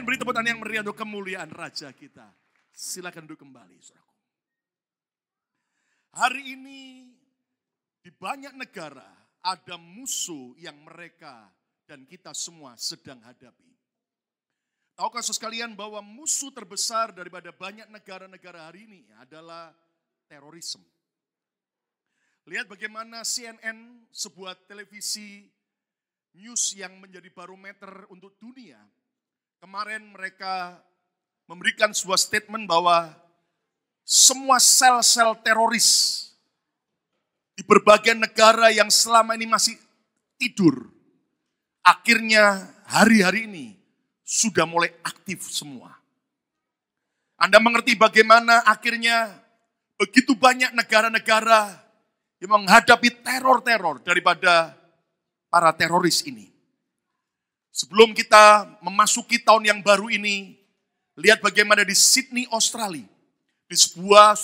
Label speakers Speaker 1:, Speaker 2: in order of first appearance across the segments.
Speaker 1: Amin. Beri tepuk tangan yang meriah untuk kemuliaan Raja kita. Silakan duduk kembali, saudaraku. Hari ini di banyak negara ada musuh yang mereka dan kita semua sedang hadapi. Tahukah saudara sekalian bahwa musuh terbesar daripada banyak negara-negara hari ini adalah terorisme. Lihat bagaimana CNN, sebuah televisi news yang menjadi barometer untuk dunia. Kemarin mereka memberikan sebuah statement bahwa semua sel-sel teroris di berbagai negara yang selama ini masih tidur, akhirnya hari-hari ini sudah mulai aktif semua. Anda mengerti bagaimana akhirnya begitu banyak negara-negara yang menghadapi teror-teror daripada para teroris ini. Sebelum kita memasuki tahun yang baru ini, lihat bagaimana di Sydney, Australia, di sebuah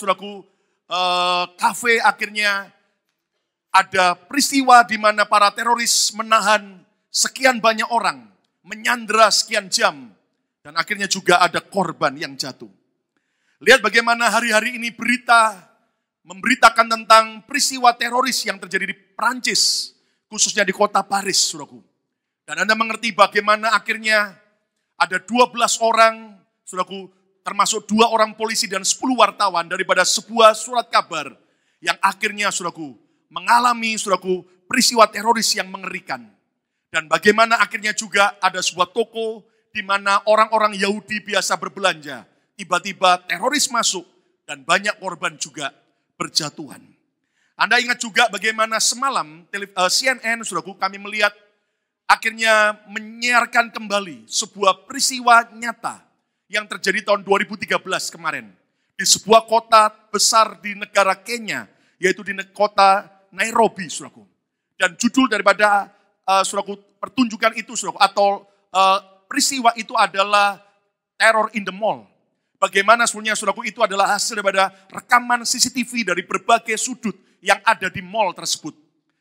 Speaker 1: kafe akhirnya ada peristiwa di mana para teroris menahan sekian banyak orang, menyandra sekian jam, dan akhirnya juga ada korban yang jatuh. Lihat bagaimana hari-hari ini berita memberitakan tentang peristiwa teroris yang terjadi di Prancis, khususnya di kota Paris, saudaraku. Dan Anda mengerti bagaimana akhirnya ada 12 orang, saudaraku, termasuk 2 orang polisi dan 10 wartawan daripada sebuah surat kabar yang akhirnya, saudaraku, mengalami, saudaraku, peristiwa teroris yang mengerikan. Dan bagaimana akhirnya juga ada sebuah toko di mana orang-orang Yahudi biasa berbelanja. Tiba-tiba teroris masuk dan banyak korban juga berjatuhan. Anda ingat juga bagaimana semalam CNN, saudaraku, kami melihat akhirnya menyiarkan kembali sebuah peristiwa nyata yang terjadi tahun 2013 kemarin. Di sebuah kota besar di negara Kenya, yaitu di kota Nairobi, saudaraku. Dan judul daripada saudaraku, pertunjukan itu, saudaraku, atau peristiwa itu adalah Terror in the Mall. Bagaimana sebenarnya, saudaraku, itu adalah hasil daripada rekaman CCTV dari berbagai sudut yang ada di mall tersebut.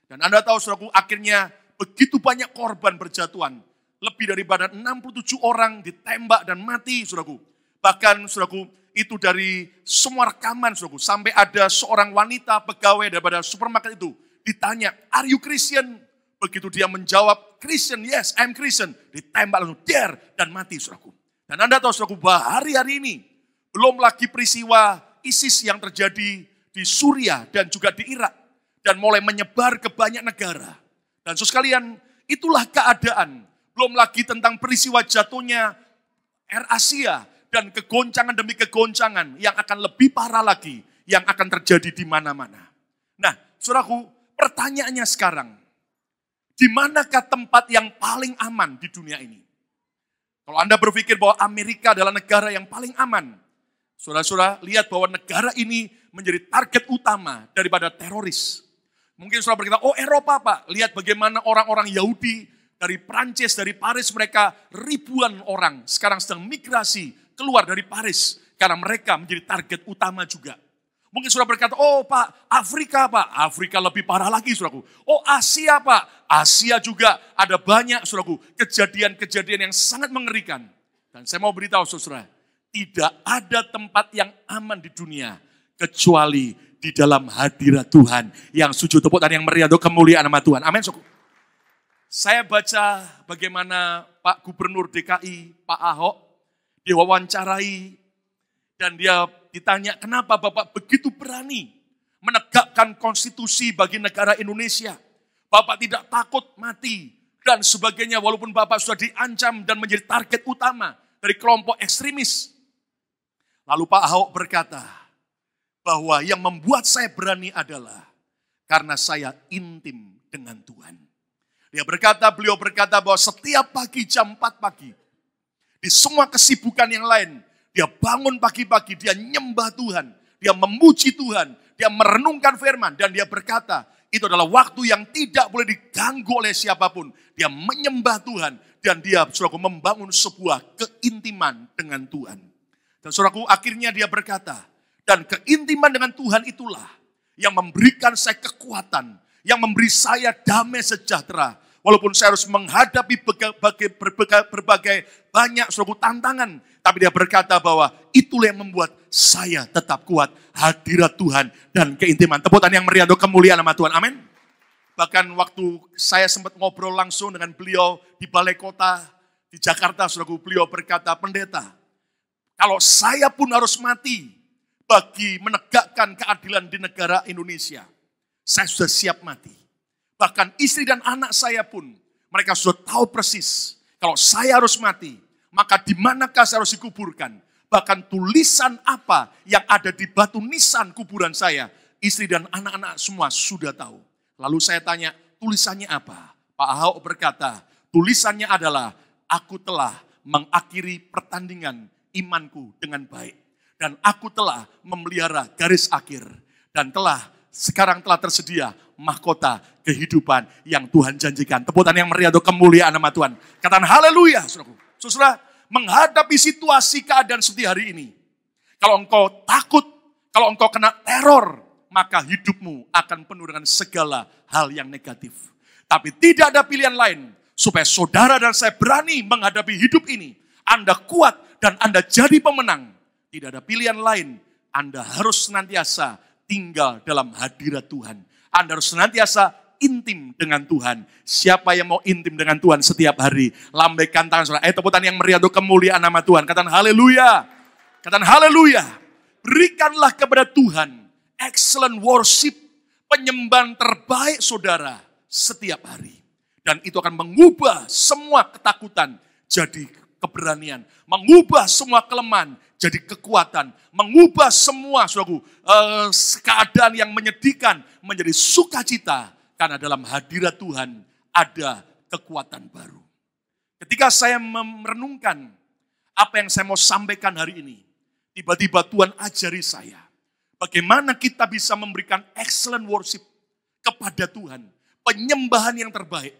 Speaker 1: Dan Anda tahu, saudaraku, akhirnya begitu banyak korban berjatuhan. Lebih daripada 67 orang ditembak dan mati, saudaraku. Bahkan, saudaraku, itu dari semua rekaman, saudaraku. Sampai ada seorang wanita pegawai daripada supermarket itu ditanya, "Are you Christian?" Begitu dia menjawab, "Christian, yes, I'm Christian." Ditembak langsung, dan mati, saudaraku. Dan Anda tahu, saudaraku, bahwa hari-hari ini belum lagi peristiwa ISIS yang terjadi di Suriah dan juga di Irak. Dan mulai menyebar ke banyak negara. Dan saudara sekalian, itulah keadaan. Belum lagi tentang peristiwa jatuhnya Air Asia dan kegoncangan demi kegoncangan yang akan lebih parah lagi yang akan terjadi di mana-mana. Nah, saudaraku, pertanyaannya sekarang, di manakah tempat yang paling aman di dunia ini? Kalau Anda berpikir bahwa Amerika adalah negara yang paling aman, saudara-saudara lihat bahwa negara ini menjadi target utama daripada teroris. Mungkin saudara berkata, "Oh, Eropa, Pak." Lihat bagaimana orang-orang Yahudi dari Prancis, dari Paris, mereka ribuan orang sekarang sedang migrasi keluar dari Paris karena mereka menjadi target utama juga. Mungkin saudara berkata, "Oh, Pak, Afrika, Pak." Afrika lebih parah lagi, saudaraku. "Oh, Asia, Pak." Asia juga ada banyak, saudaraku, kejadian-kejadian yang sangat mengerikan. Dan saya mau beritahu, saudara, tidak ada tempat yang aman di dunia kecuali di dalam hadirat Tuhan. Yang sujud tepuk tangan yang meriah untuk kemuliaan nama Tuhan. Amin, saudara. Saya baca bagaimana Pak Gubernur DKI, Pak Ahok, diwawancarai dan dia ditanya, "Kenapa Bapak begitu berani menegakkan konstitusi bagi negara Indonesia? Bapak tidak takut mati dan sebagainya walaupun Bapak sudah diancam dan menjadi target utama dari kelompok ekstremis." Lalu Pak Ahok berkata bahwa yang membuat saya berani adalah karena saya intim dengan Tuhan. Beliau berkata bahwa setiap pagi jam 4 pagi, di semua kesibukan yang lain, dia bangun pagi-pagi, dia nyembah Tuhan, dia memuji Tuhan, dia merenungkan firman, dan dia berkata, itu adalah waktu yang tidak boleh diganggu oleh siapapun. Dia menyembah Tuhan, dan dia, saudaraku, membangun sebuah keintiman dengan Tuhan. Dan saudaraku, akhirnya dia berkata, dan keintiman dengan Tuhan itulah yang memberikan saya kekuatan, yang memberi saya damai sejahtera. Walaupun saya harus menghadapi berbagai banyak suatu tantangan. Tapi dia berkata bahwa itulah yang membuat saya tetap kuat. Hadirat Tuhan dan keintiman. Tepuk tangan yang meriah untuk kemuliaan nama Tuhan. Amin. Bahkan waktu saya sempat ngobrol langsung dengan beliau di balai kota di Jakarta, saudaraku, beliau berkata, pendeta, kalau saya pun harus mati bagi menegakkan keadilan di negara Indonesia, saya sudah siap mati. Bahkan istri dan anak saya pun, mereka sudah tahu persis, kalau saya harus mati, maka di manakah saya harus dikuburkan. Bahkan tulisan apa yang ada di batu nisan kuburan saya, istri dan anak-anak semua sudah tahu. Lalu saya tanya, tulisannya apa? Pak Ahok berkata, tulisannya adalah, aku telah mengakhiri pertandingan imanku dengan baik. Dan aku telah memelihara garis akhir. Dan sekarang telah tersedia mahkota kehidupan yang Tuhan janjikan. Tepuk tangan yang meriah untuk kemuliaan nama Tuhan. Katakan haleluya, saudaraku. Saudara, menghadapi situasi keadaan seperti hari ini. Kalau engkau takut, kalau engkau kena teror, maka hidupmu akan penuh dengan segala hal yang negatif. Tapi tidak ada pilihan lain supaya saudara dan saya berani menghadapi hidup ini. Anda kuat dan Anda jadi pemenang. Tidak ada pilihan lain. Anda harus senantiasa tinggal dalam hadirat Tuhan. Anda harus senantiasa intim dengan Tuhan. Siapa yang mau intim dengan Tuhan setiap hari? Lambaikan tangan saudara. Tepuk tangan yang meriah untuk kemuliaan nama Tuhan. Katakan haleluya. Katakan haleluya. Berikanlah kepada Tuhan excellent worship, penyembahan terbaik saudara setiap hari. Dan itu akan mengubah semua ketakutan jadi keberanian. Mengubah semua kelemahan jadi kekuatan. Mengubah semua keadaan yang menyedihkan menjadi sukacita. Karena dalam hadirat Tuhan ada kekuatan baru. Ketika saya merenungkan apa yang saya mau sampaikan hari ini, tiba-tiba Tuhan ajari saya. Bagaimana kita bisa memberikan excellent worship kepada Tuhan. Penyembahan yang terbaik.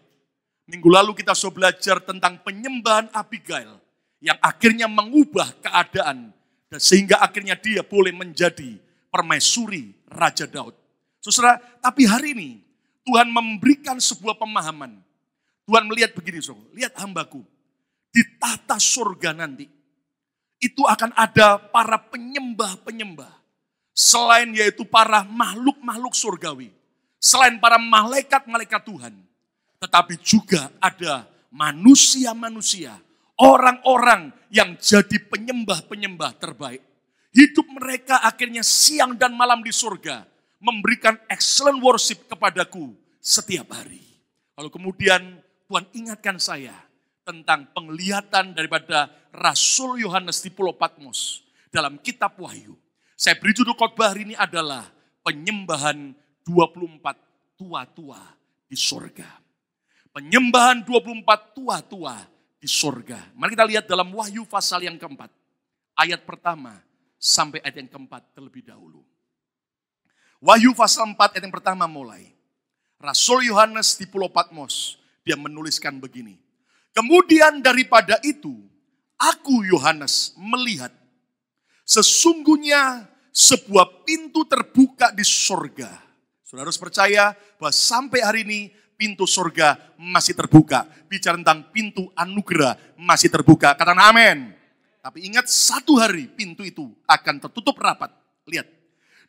Speaker 1: Minggu lalu kita sudah belajar tentang penyembahan Abigail. Yang akhirnya mengubah keadaan. Dan sehingga akhirnya dia boleh menjadi permaisuri Raja Daud. Saudara, tapi hari ini Tuhan memberikan sebuah pemahaman. Tuhan melihat begini, saudara. Lihat hambaku. Di tata surga nanti. Itu akan ada para penyembah-penyembah. Selain yaitu para makhluk-makhluk surgawi. Selain para malaikat-malaikat Tuhan. Tetapi juga ada manusia-manusia. Orang-orang yang jadi penyembah-penyembah terbaik. Hidup mereka akhirnya siang dan malam di surga. Memberikan excellent worship kepadaku setiap hari. Lalu kemudian Tuhan ingatkan saya tentang penglihatan daripada Rasul Yohanes di Pulau Patmos. Dalam kitab Wahyu. Saya beri judul khotbah hari ini adalah penyembahan 24 tua-tua di surga. Penyembahan 24 tua-tua di surga. Mari kita lihat dalam Wahyu pasal yang keempat. Ayat pertama sampai ayat yang keempat terlebih dahulu. Wahyu pasal 4 ayat yang pertama mulai. Rasul Yohanes di Pulau Patmos, dia menuliskan begini. Kemudian daripada itu, aku Yohanes melihat sesungguhnya sebuah pintu terbuka di surga. Saudara harus percaya bahwa sampai hari ini pintu surga masih terbuka. Bicara tentang pintu anugerah masih terbuka. Katakan amin. Tapi ingat satu hari pintu itu akan tertutup rapat. Lihat.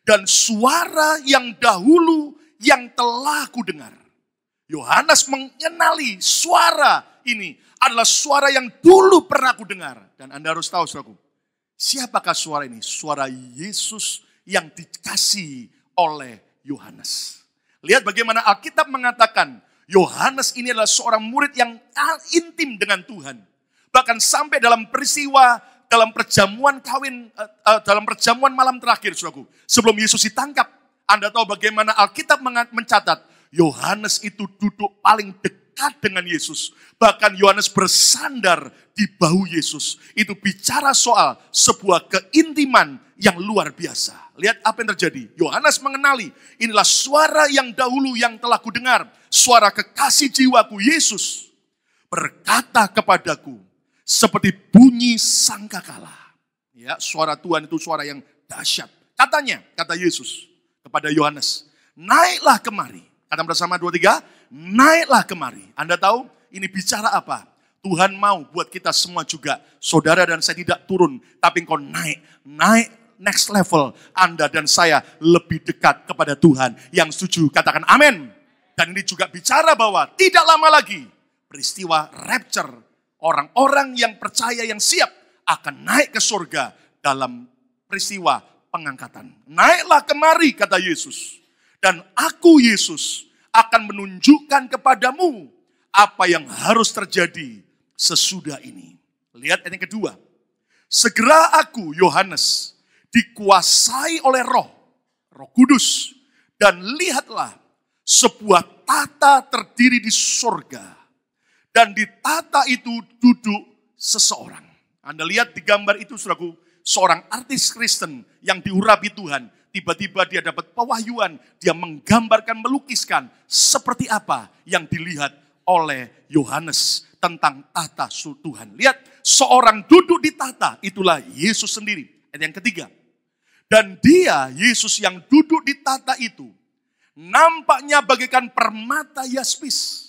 Speaker 1: Dan suara yang dahulu yang telah kudengar. Yohanes mengenali suara ini adalah suara yang dulu pernah kudengar. Dan Anda harus tahu saudaraku. Siapakah suara ini? Suara Yesus yang dikasihi oleh Yohanes. Lihat bagaimana Alkitab mengatakan, Yohanes ini adalah seorang murid yang intim dengan Tuhan. Bahkan sampai dalam peristiwa, dalam perjamuan dalam perjamuan malam terakhir, saudaraku. Sebelum Yesus ditangkap, Anda tahu bagaimana Alkitab mencatat, Yohanes itu duduk paling dekat dengan Yesus. Bahkan Yohanes bersandar di bahu Yesus. Itu bicara soal sebuah keintiman yang luar biasa. Lihat apa yang terjadi. Yohanes mengenali, inilah suara yang dahulu yang telah kudengar. Suara kekasih jiwaku, Yesus. Berkata kepadaku, seperti bunyi sangkakala. Ya, suara Tuhan itu suara yang dahsyat. Katanya, kata Yesus kepada Yohanes, naiklah kemari. Kata bersama 2, 3, naiklah kemari. Anda tahu ini bicara apa? Tuhan mau buat kita semua juga, saudara dan saya tidak turun, tapi engkau naik next level. Anda dan saya lebih dekat kepada Tuhan. Yang setuju katakan amin. Dan ini juga bicara bahwa tidak lama lagi peristiwa rapture, orang-orang yang percaya yang siap akan naik ke surga dalam peristiwa pengangkatan. Naiklah kemari kata Yesus. Dan aku Yesus akan menunjukkan kepadamu apa yang harus terjadi sesudah ini. Lihat yang kedua. Segera aku Yohanes dikuasai oleh Roh Kudus. Dan lihatlah sebuah tata terdiri di surga. Dan di tata itu duduk seseorang. Anda lihat di gambar itu saudaraku, seorang artis Kristen yang diurapi Tuhan. Tiba-tiba dia dapat pewahyuan, dia menggambarkan, melukiskan seperti apa yang dilihat oleh Yohanes tentang tata Tuhan. Lihat, seorang duduk di tata, itulah Yesus sendiri. Ayat yang ketiga. Dan dia, Yesus yang duduk di tata itu, nampaknya bagaikan permata yaspis.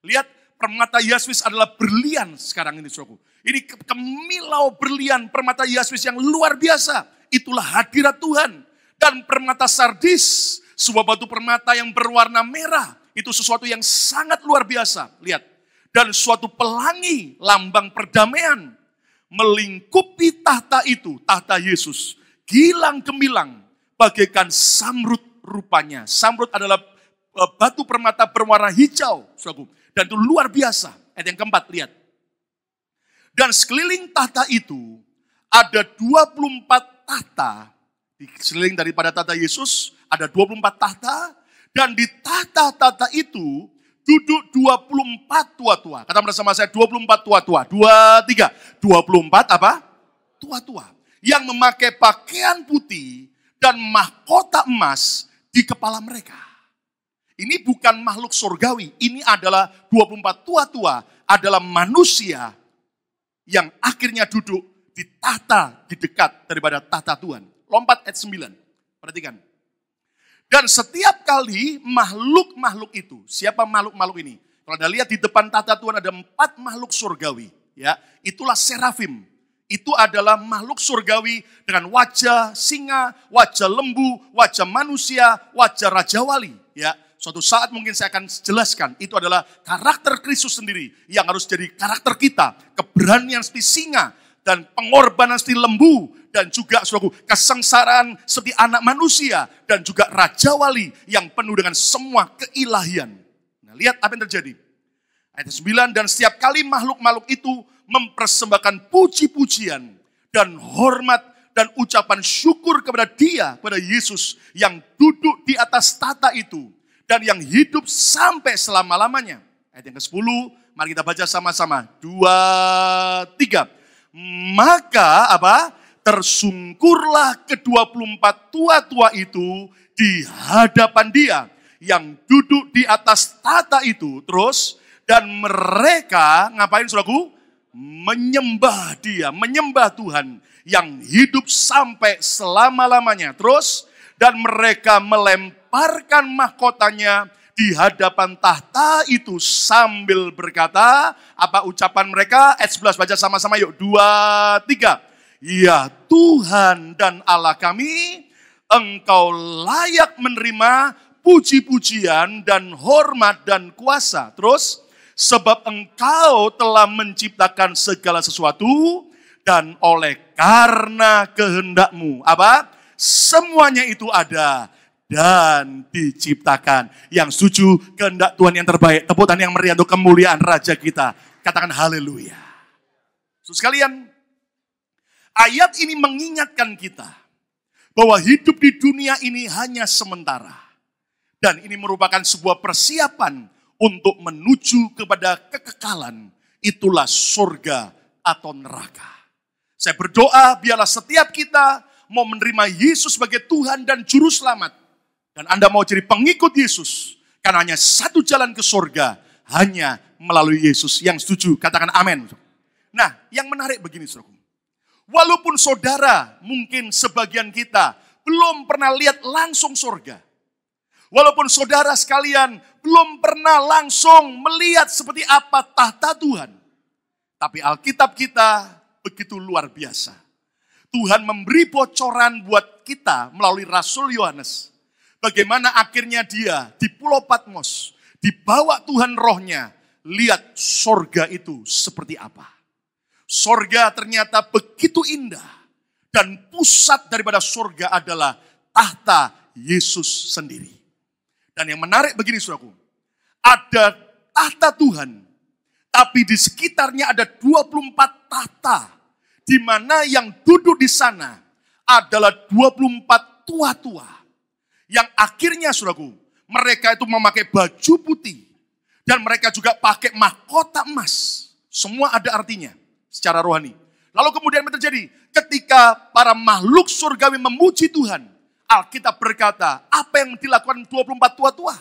Speaker 1: Lihat, permata yaspis adalah berlian sekarang ini, saudaraku. Ini kemilau berlian permata yaspis yang luar biasa. Itulah hadirat Tuhan. Dan permata sardis, sebuah batu permata yang berwarna merah. Itu sesuatu yang sangat luar biasa. Lihat. Dan suatu pelangi, lambang perdamaian. Melingkupi tahta itu, tahta Yesus. Gilang gemilang, bagaikan samrud rupanya. Samrud adalah batu permata berwarna hijau. Dan itu luar biasa. Ayat yang keempat, lihat. Dan sekeliling tahta itu, ada 24 tahta. Di sekeliling daripada tahta Yesus ada 24 tahta. Dan di tahta-tahta itu duduk 24 tua-tua. Kata bersama saya 24 tua-tua. 2, 3. 24 apa? Tua-tua. Yang memakai pakaian putih dan mahkota emas di kepala mereka. Ini bukan makhluk surgawi. Ini adalah 24 tua-tua. Adalah manusia yang akhirnya duduk di tahta di dekat daripada tahta Tuhan. Lompat ayat 9. Perhatikan. Dan setiap kali makhluk-makhluk itu. Siapa makhluk-makhluk ini? Kalau Anda lihat di depan tahta Tuhan ada 4 makhluk surgawi. Ya, itulah serafim. Itu adalah makhluk surgawi dengan wajah singa, wajah lembu, wajah manusia, wajah Raja Wali. Ya, suatu saat mungkin saya akan jelaskan. Itu adalah karakter Kristus sendiri yang harus jadi karakter kita. Keberanian seperti singa dan pengorbanan seperti lembu. Dan juga suatu kesengsaraan seperti anak manusia. Dan juga Raja Wali yang penuh dengan semua keilahian. Nah, lihat apa yang terjadi. Ayat 9, dan setiap kali makhluk-makhluk itu mempersembahkan puji-pujian dan hormat dan ucapan syukur kepada Dia, kepada Yesus yang duduk di atas tahta itu. Dan yang hidup sampai selama-lamanya. Ayat yang ke-10, mari kita baca sama-sama. 2, 3. Maka apa? Tersungkurlah ke-24 tua-tua itu di hadapan Dia yang duduk di atas tahta itu. Terus, dan mereka ngapain saudaraku? Menyembah Dia, menyembah Tuhan yang hidup sampai selama-lamanya. Terus, dan mereka melemparkan mahkotanya di hadapan tahta itu sambil berkata, apa ucapan mereka? Ayat 11 baca sama-sama yuk. 2, 3. Ya Tuhan dan Allah kami, Engkau layak menerima puji-pujian dan hormat dan kuasa. Terus, sebab Engkau telah menciptakan segala sesuatu dan oleh karena kehendak-Mu, apa? Semuanya itu ada dan diciptakan. Yang setuju kehendak Tuhan yang terbaik. Tepuk tangan yang meriah untuk kemuliaan Raja kita. Katakan haleluya. Saudara sekalian, ayat ini mengingatkan kita bahwa hidup di dunia ini hanya sementara. Dan ini merupakan sebuah persiapan untuk menuju kepada kekekalan. Itulah surga atau neraka. Saya berdoa biarlah setiap kita mau menerima Yesus sebagai Tuhan dan Juru Selamat. Dan Anda mau jadi pengikut Yesus. Karena hanya satu jalan ke surga. Hanya melalui Yesus. Yang setuju, katakan amin. Nah, yang menarik begini saudara. Walaupun saudara, mungkin sebagian kita belum pernah lihat langsung surga. Walaupun saudara sekalian belum pernah langsung melihat seperti apa tahta Tuhan. Tapi Alkitab kita begitu luar biasa. Tuhan memberi bocoran buat kita melalui Rasul Yohanes. Bagaimana akhirnya dia di Pulau Patmos, dibawa Tuhan rohnya, lihat sorga itu seperti apa. Sorga ternyata begitu indah. Dan pusat daripada sorga adalah tahta Yesus sendiri. Dan yang menarik begini saudaraku, ada tahta Tuhan, tapi di sekitarnya ada 24 tahta, di mana yang duduk di sana adalah 24 tua-tua. Yang akhirnya saudaraku, mereka itu memakai baju putih, dan mereka juga pakai mahkota emas. Semua ada artinya secara rohani. Lalu kemudian terjadi ketika para makhluk surgawi memuji Tuhan. Alkitab berkata, apa yang dilakukan 24 tua-tua?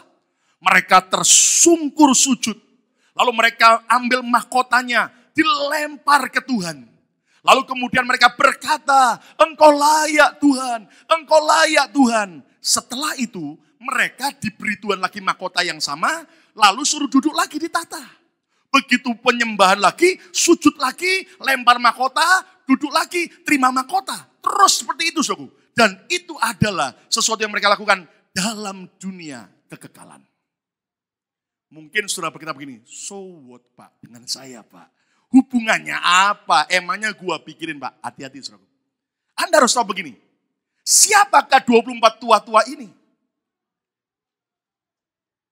Speaker 1: Mereka tersungkur sujud. Lalu mereka ambil mahkotanya, dilempar ke Tuhan. Lalu kemudian mereka berkata, Engkau layak Tuhan, Engkau layak Tuhan. Setelah itu, mereka diberi Tuhan lagi mahkota yang sama, lalu suruh duduk lagi di tahta. Begitu penyembahan lagi, sujud lagi, lempar mahkota, duduk lagi, terima mahkota. Terus seperti itu, saudaraku. Dan itu adalah sesuatu yang mereka lakukan dalam dunia kekekalan. Mungkin saudara berkata begini, so what Pak dengan saya Pak? Hubungannya apa? Emangnya gua pikirin Pak? Hati-hati saudara. Anda harus tahu begini, siapakah 24 tua-tua ini?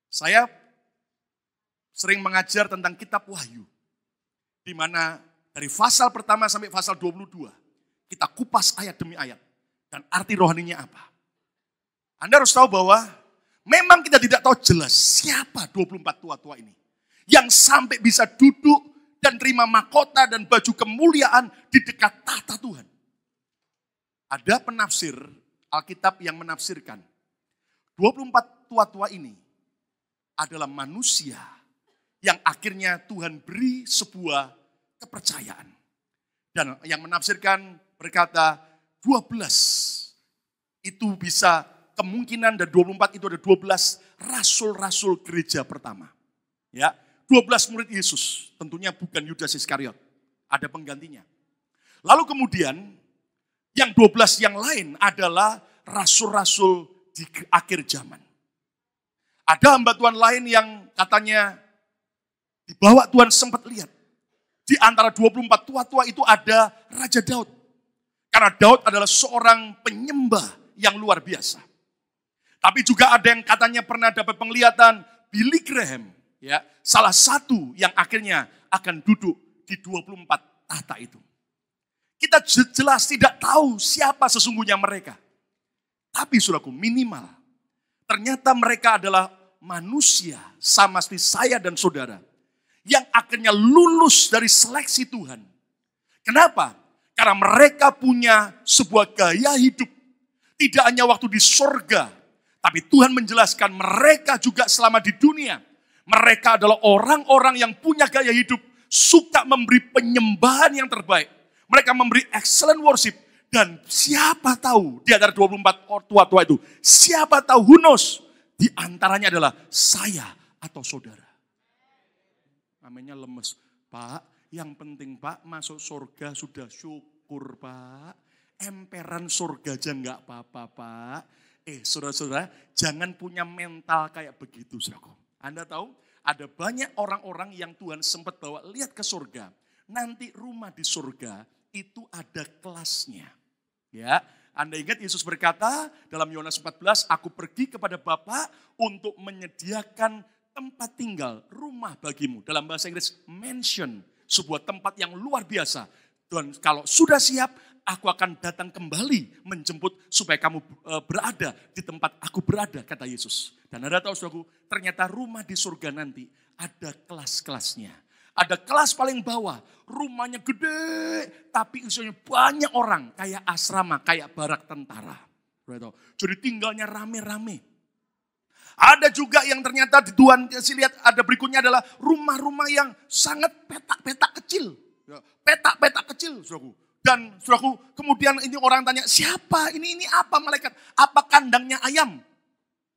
Speaker 1: Saya sering mengajar tentang kitab Wahyu. Di mana dari pasal pertama sampai pasal 22, kita kupas ayat demi ayat. Dan arti rohaninya apa? Anda harus tahu bahwa memang kita tidak tahu jelas siapa 24 tua-tua ini. Yang sampai bisa duduk dan terima mahkota dan baju kemuliaan di dekat tahta Tuhan. Ada penafsir Alkitab yang menafsirkan 24 tua-tua ini adalah manusia yang akhirnya Tuhan beri sebuah kepercayaan. Dan yang menafsirkan berkata 12 itu bisa kemungkinan, dan 24 itu ada 12 rasul-rasul gereja pertama. Ya, 12 murid Yesus, tentunya bukan Yudas Iskariot, ada penggantinya. Lalu kemudian yang 12 yang lain adalah rasul-rasul di akhir zaman. Ada hamba Tuhan lain yang katanya dibawa Tuhan sempat lihat. Di antara 24 tua-tua itu ada Raja Daud. Karena Daud adalah seorang penyembah yang luar biasa. Tapi juga ada yang katanya pernah dapat penglihatan Billy Graham. Ya, salah satu yang akhirnya akan duduk di 24 tahta itu. Kita jelas tidak tahu siapa sesungguhnya mereka. Tapi saudaraku, minimal ternyata mereka adalah manusia sama seperti saya dan saudara. Yang akhirnya lulus dari seleksi Tuhan. Kenapa? Karena mereka punya sebuah gaya hidup. Tidak hanya waktu di sorga. Tapi Tuhan menjelaskan mereka juga selama di dunia. Mereka adalah orang-orang yang punya gaya hidup. Suka memberi penyembahan yang terbaik. Mereka memberi excellent worship. Dan siapa tahu di antara 24 tua-tua itu. Siapa tahu who knows. Di antaranya adalah saya atau saudara. Namanya lemes. Pak. Yang penting Pak, masuk surga sudah syukur Pak. Emperan surga aja enggak apa-apa Pak. Saudara-saudara, jangan punya mental kayak begitu saudaraku. Anda tahu, ada banyak orang-orang yang Tuhan sempat bawa lihat ke surga. Nanti rumah di surga itu ada kelasnya. Ya, Anda ingat Yesus berkata dalam Yohanes 14, aku pergi kepada Bapa untuk menyediakan tempat tinggal, rumah bagimu. Dalam bahasa Inggris, mansion. Sebuah tempat yang luar biasa. Dan kalau sudah siap, aku akan datang kembali menjemput supaya kamu berada di tempat aku berada, kata Yesus. Dan Anda tahu saudaraku, ternyata rumah di surga nanti ada kelas-kelasnya. Ada kelas paling bawah, rumahnya gede, tapi isinya banyak orang, kayak asrama, kayak barak tentara. Jadi tinggalnya rame-rame. Ada juga yang ternyata di Tuhan kasih lihat, ada berikutnya adalah rumah-rumah yang sangat petak-petak kecil. Petak-petak kecil, saudaraku. Dan saudaraku, kemudian ini orang tanya, siapa? Ini apa malaikat? Apa kandangnya ayam?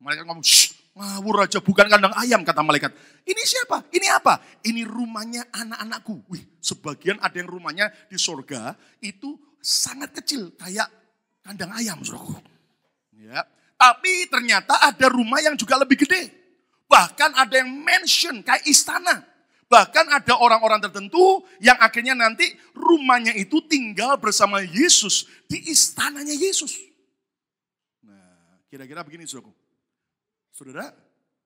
Speaker 1: Malaikat ngomong, ngawur aja, bukan kandang ayam, kata malaikat. Ini siapa? Ini apa? Ini rumahnya anak-anakku. Wih, sebagian ada yang rumahnya di surga itu sangat kecil, kayak kandang ayam, saudaraku. Ya. Tapi ternyata ada rumah yang juga lebih gede. Bahkan ada yang mansion, kayak istana. Bahkan ada orang-orang tertentu yang akhirnya nanti rumahnya itu tinggal bersama Yesus di istananya Yesus. Nah, kira-kira begini, saudaraku. Saudara,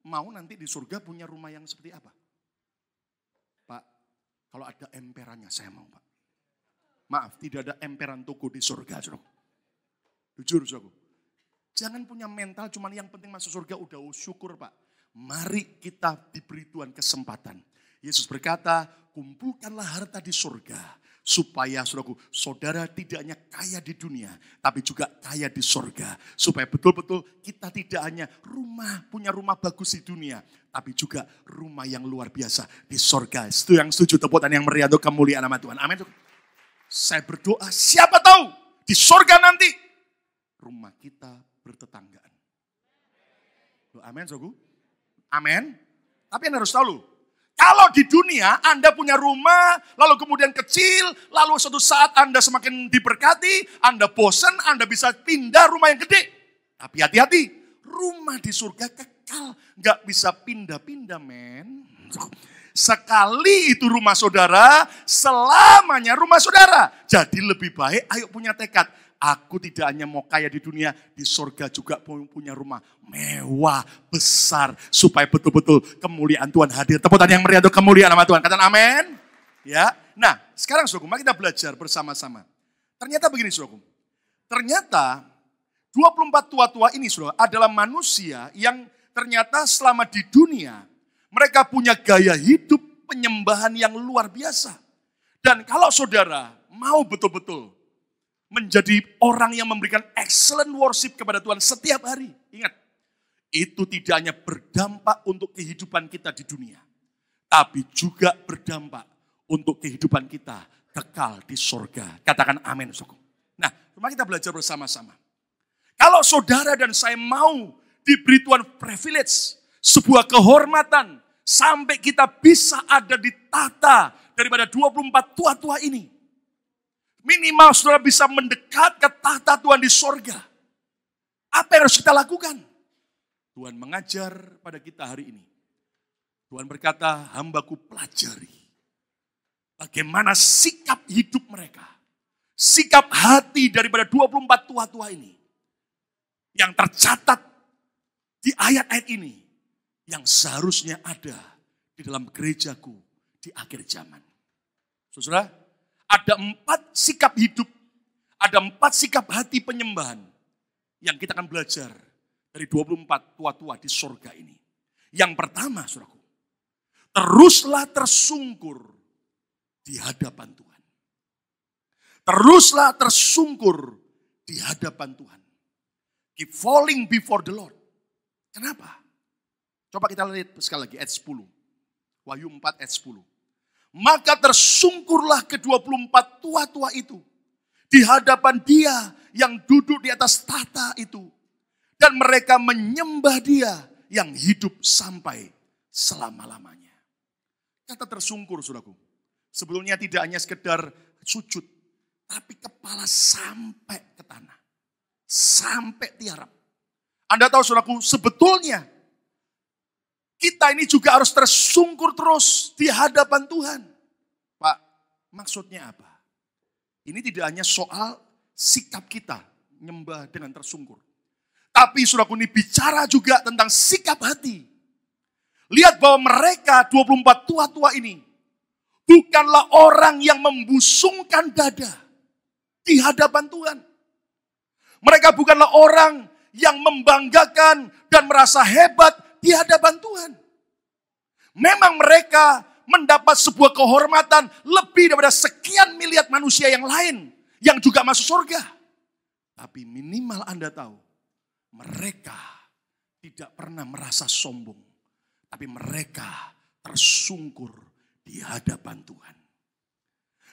Speaker 1: mau nanti di surga punya rumah yang seperti apa? Pak, kalau ada emperannya saya mau, Pak. Maaf, tidak ada emperan toko di surga, saudara. Jujur, saudara. Jangan punya mental cuman yang penting masuk surga, udah syukur, Pak. Mari kita diberi Tuhan kesempatan. Yesus berkata, kumpulkanlah harta di surga. Supaya saudara tidak hanya kaya di dunia, tapi juga kaya di surga. Supaya betul-betul kita tidak hanya punya rumah bagus di dunia, tapi juga rumah yang luar biasa di surga. Itu yang setuju, tepuk tangan yang meriah untuk kemuliaan nama Tuhan. Amin. Saya berdoa, siapa tahu di surga nanti rumah kita bertetanggaan. Amin, saudaraku. Amin. Tapi yang harus tahu loh, kalau di dunia Anda punya rumah, lalu kemudian kecil, lalu suatu saat Anda semakin diberkati, Anda bosan, Anda bisa pindah rumah yang gede. Tapi hati-hati, rumah di surga kekal, nggak bisa pindah-pindah, men. Sekali itu rumah saudara, selamanya rumah saudara. Jadi lebih baik, ayo punya tekad. Aku tidak hanya mau kaya di dunia, di surga juga punya rumah mewah, besar. Supaya betul-betul kemuliaan Tuhan hadir. Tepuk tangan yang meriah untuk kemuliaan nama Tuhan. Katakan amin. Ya. Nah, sekarang saudaraku, mari kita belajar bersama-sama. Ternyata begini saudaraku. Ternyata 24 tua-tua ini saudara adalah manusia yang ternyata selama di dunia mereka punya gaya hidup penyembahan yang luar biasa. Dan kalau saudara mau betul-betul menjadi orang yang memberikan excellent worship kepada Tuhan setiap hari. Ingat, itu tidak hanya berdampak untuk kehidupan kita di dunia, tapi juga berdampak untuk kehidupan kita kekal di surga. Katakan amin. Nah, mari kita belajar bersama-sama. Kalau saudara dan saya mau diberi Tuhan privilege, sebuah kehormatan, sampai kita bisa ada di tata daripada 24 tua-tua ini. Minimal saudara bisa mendekat ke tahta Tuhan di sorga. Apa yang harus kita lakukan? Tuhan mengajar pada kita hari ini. Tuhan berkata, hambaku pelajari. Bagaimana sikap hidup mereka. Sikap hati daripada 24 tua-tua ini. Yang tercatat di ayat-ayat ini. Yang seharusnya ada di dalam gerejaku di akhir zaman. Saudara, ada 4 sikap hidup, ada 4 sikap hati penyembahan yang kita akan belajar dari 24 tua-tua di surga ini. Yang pertama, saudaraku, teruslah tersungkur di hadapan Tuhan. Teruslah tersungkur di hadapan Tuhan. Keep falling before the Lord. Kenapa? Coba kita lihat sekali lagi ayat 10. Wahyu 4 ayat 10. Maka tersungkurlah ke-24 tua-tua itu di hadapan Dia yang duduk di atas tahta itu. Dan mereka menyembah Dia yang hidup sampai selama-lamanya. Kata tersungkur, saudaraku, sebelumnya tidak hanya sekedar sujud, tapi kepala sampai ke tanah. Sampai tiarap. Anda tahu saudaraku, sebetulnya kita ini juga harus tersungkur terus di hadapan Tuhan. Pak, maksudnya apa? Ini tidak hanya soal sikap kita nyembah dengan tersungkur. Tapi saudaraku ini bicara juga tentang sikap hati. Lihat bahwa mereka 24 tua-tua ini bukanlah orang yang membusungkan dada di hadapan Tuhan. Mereka bukanlah orang yang membanggakan dan merasa hebat di hadapan Tuhan. Memang mereka mendapat sebuah kehormatan lebih daripada sekian miliar manusia yang lain yang juga masuk surga. Tapi minimal Anda tahu, mereka tidak pernah merasa sombong. Tapi mereka tersungkur di hadapan Tuhan.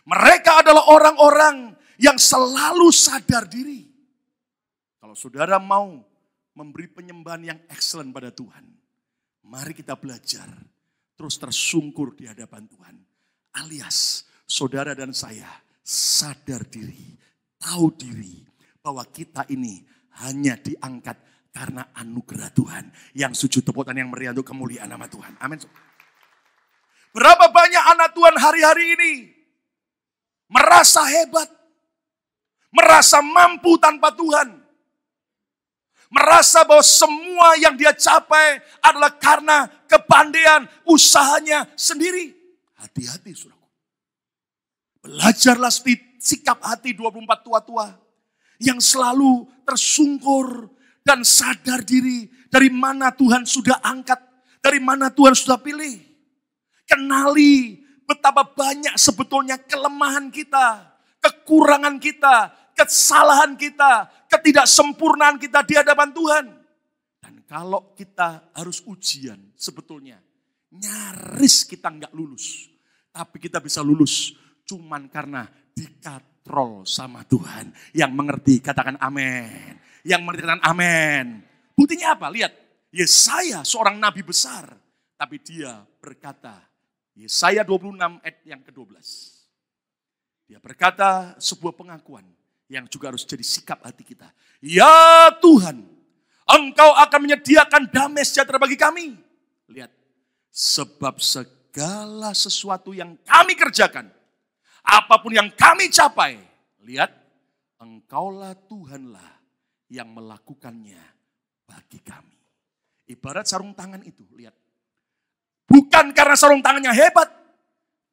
Speaker 1: Mereka adalah orang-orang yang selalu sadar diri. Kalau saudara mau memberi penyembahan yang excellent pada Tuhan. Mari kita belajar, terus tersungkur di hadapan Tuhan. Alias, saudara dan saya sadar diri, tahu diri, bahwa kita ini hanya diangkat karena anugerah Tuhan. Yang sujud tepuk tangan yang meriah untuk kemuliaan nama Tuhan. Amin. Berapa banyak anak Tuhan hari-hari ini merasa hebat, merasa mampu tanpa Tuhan, merasa bahwa semua yang dia capai adalah karena kepandaian usahanya sendiri. Hati-hati, saudaraku. Belajarlah sikap hati 24 tua-tua yang selalu tersungkur dan sadar diri dari mana Tuhan sudah angkat, dari mana Tuhan sudah pilih. Kenali betapa banyak sebetulnya kelemahan kita, kekurangan kita, kesalahan kita, ketidaksempurnaan kita di hadapan Tuhan. Dan kalau kita harus ujian sebetulnya, nyaris kita nggak lulus. Tapi kita bisa lulus cuman karena dikatrol sama Tuhan. Yang mengerti katakan amin. Yang mengerti katakan amin. Buktinya apa? Lihat, Yesaya seorang nabi besar. Tapi dia berkata, Yesaya 26 ayat yang ke-12. Dia berkata sebuah pengakuan yang juga harus jadi sikap hati kita. Ya Tuhan, Engkau akan menyediakan damai sejahtera bagi kami. Lihat, sebab segala sesuatu yang kami kerjakan, apapun yang kami capai, lihat, Engkaulah Tuhanlah yang melakukannya bagi kami. Ibarat sarung tangan itu, lihat. Bukan karena sarung tangannya hebat,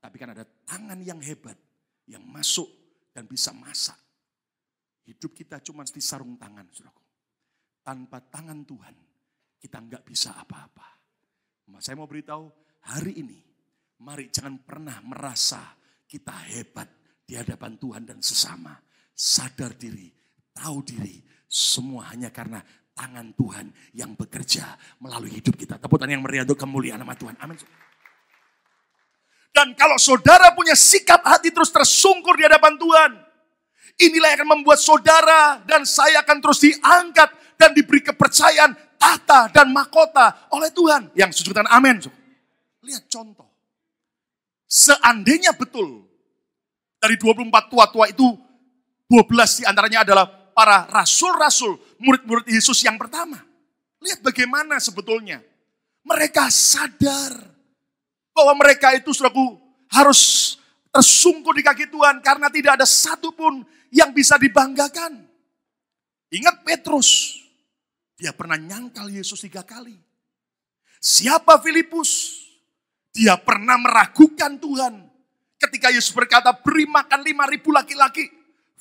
Speaker 1: tapi kan ada tangan yang hebat yang masuk dan bisa masak. Hidup kita cuma di sarung tangan, saudaraku. Tanpa tangan Tuhan, kita nggak bisa apa-apa. Saya mau beritahu, hari ini, mari jangan pernah merasa kita hebat di hadapan Tuhan dan sesama. Sadar diri, tahu diri, semua hanya karena tangan Tuhan yang bekerja melalui hidup kita. Tepuk tangan yang meriah untuk kemuliaan nama Tuhan. Amin. Dan kalau saudara punya sikap hati terus tersungkur di hadapan Tuhan, inilah yang akan membuat saudara dan saya akan terus diangkat dan diberi kepercayaan, tahta dan mahkota oleh Tuhan. Yang sujud tangan amin. Lihat contoh. Seandainya betul dari 24 tua-tua itu 12 diantaranya adalah para rasul-rasul, murid-murid Yesus yang pertama. Lihat bagaimana sebetulnya. Mereka sadar bahwa mereka itu saudaraku harus tersungkur di kaki Tuhan karena tidak ada satupun yang bisa dibanggakan. Ingat Petrus, dia pernah nyangkal Yesus 3 kali. Siapa Filipus? Dia pernah meragukan Tuhan. Ketika Yesus berkata, beri makan 5.000 laki-laki.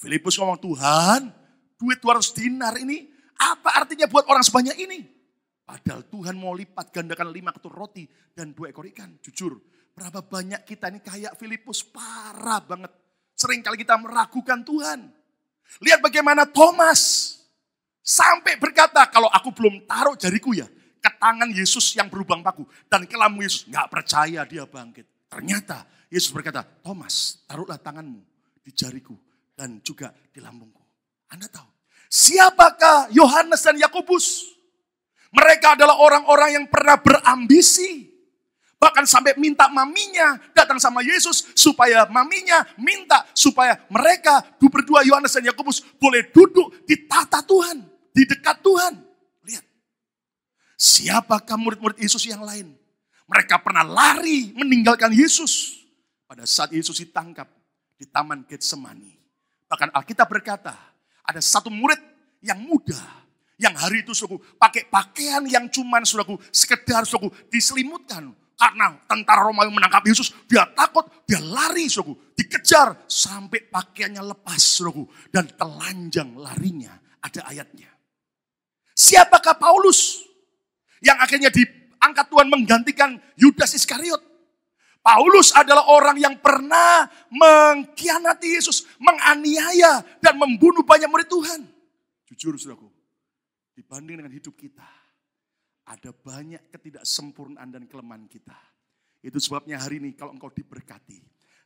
Speaker 1: Filipus ngomong, Tuhan, duit 200 dinar ini, apa artinya buat orang sebanyak ini? Padahal Tuhan mau lipat gandakan 5 ketur roti dan 2 ekor ikan. Jujur, berapa banyak kita ini kayak Filipus, parah banget. Seringkali kita meragukan Tuhan. Lihat bagaimana Thomas sampai berkata, kalau aku belum taruh jariku ya, ke tangan Yesus yang berlubang paku. Dan ke lambung Yesus, gak percaya dia bangkit. Ternyata Yesus berkata, Thomas, taruhlah tanganmu di jariku dan juga di lambungku. Anda tahu, siapakah Yohanes dan Yakobus? Mereka adalah orang-orang yang pernah berambisi. Bahkan sampai minta maminya datang sama Yesus supaya maminya minta supaya mereka berdua Yohanes dan Yakobus boleh duduk di tahta Tuhan, di dekat Tuhan. Lihat, siapakah murid-murid Yesus yang lain? Mereka pernah lari meninggalkan Yesus pada saat Yesus ditangkap di Taman Getsemani. Bahkan Alkitab berkata, ada satu murid yang muda, yang hari itu saudaraku pakai pakaian yang cuman saudaraku sekedar saudaraku diselimutkan. Karena tentara Romawi menangkap Yesus, dia takut, dia lari saudaraku, dikejar sampai pakaiannya lepas saudaraku. Dan telanjang larinya, ada ayatnya. Siapakah Paulus yang akhirnya diangkat Tuhan menggantikan Yudas Iskariot? Paulus adalah orang yang pernah mengkhianati Yesus, menganiaya dan membunuh banyak murid Tuhan. Jujur saudaraku, dibanding dengan hidup kita, ada banyak ketidaksempurnaan dan kelemahan kita. Itu sebabnya hari ini kalau engkau diberkati,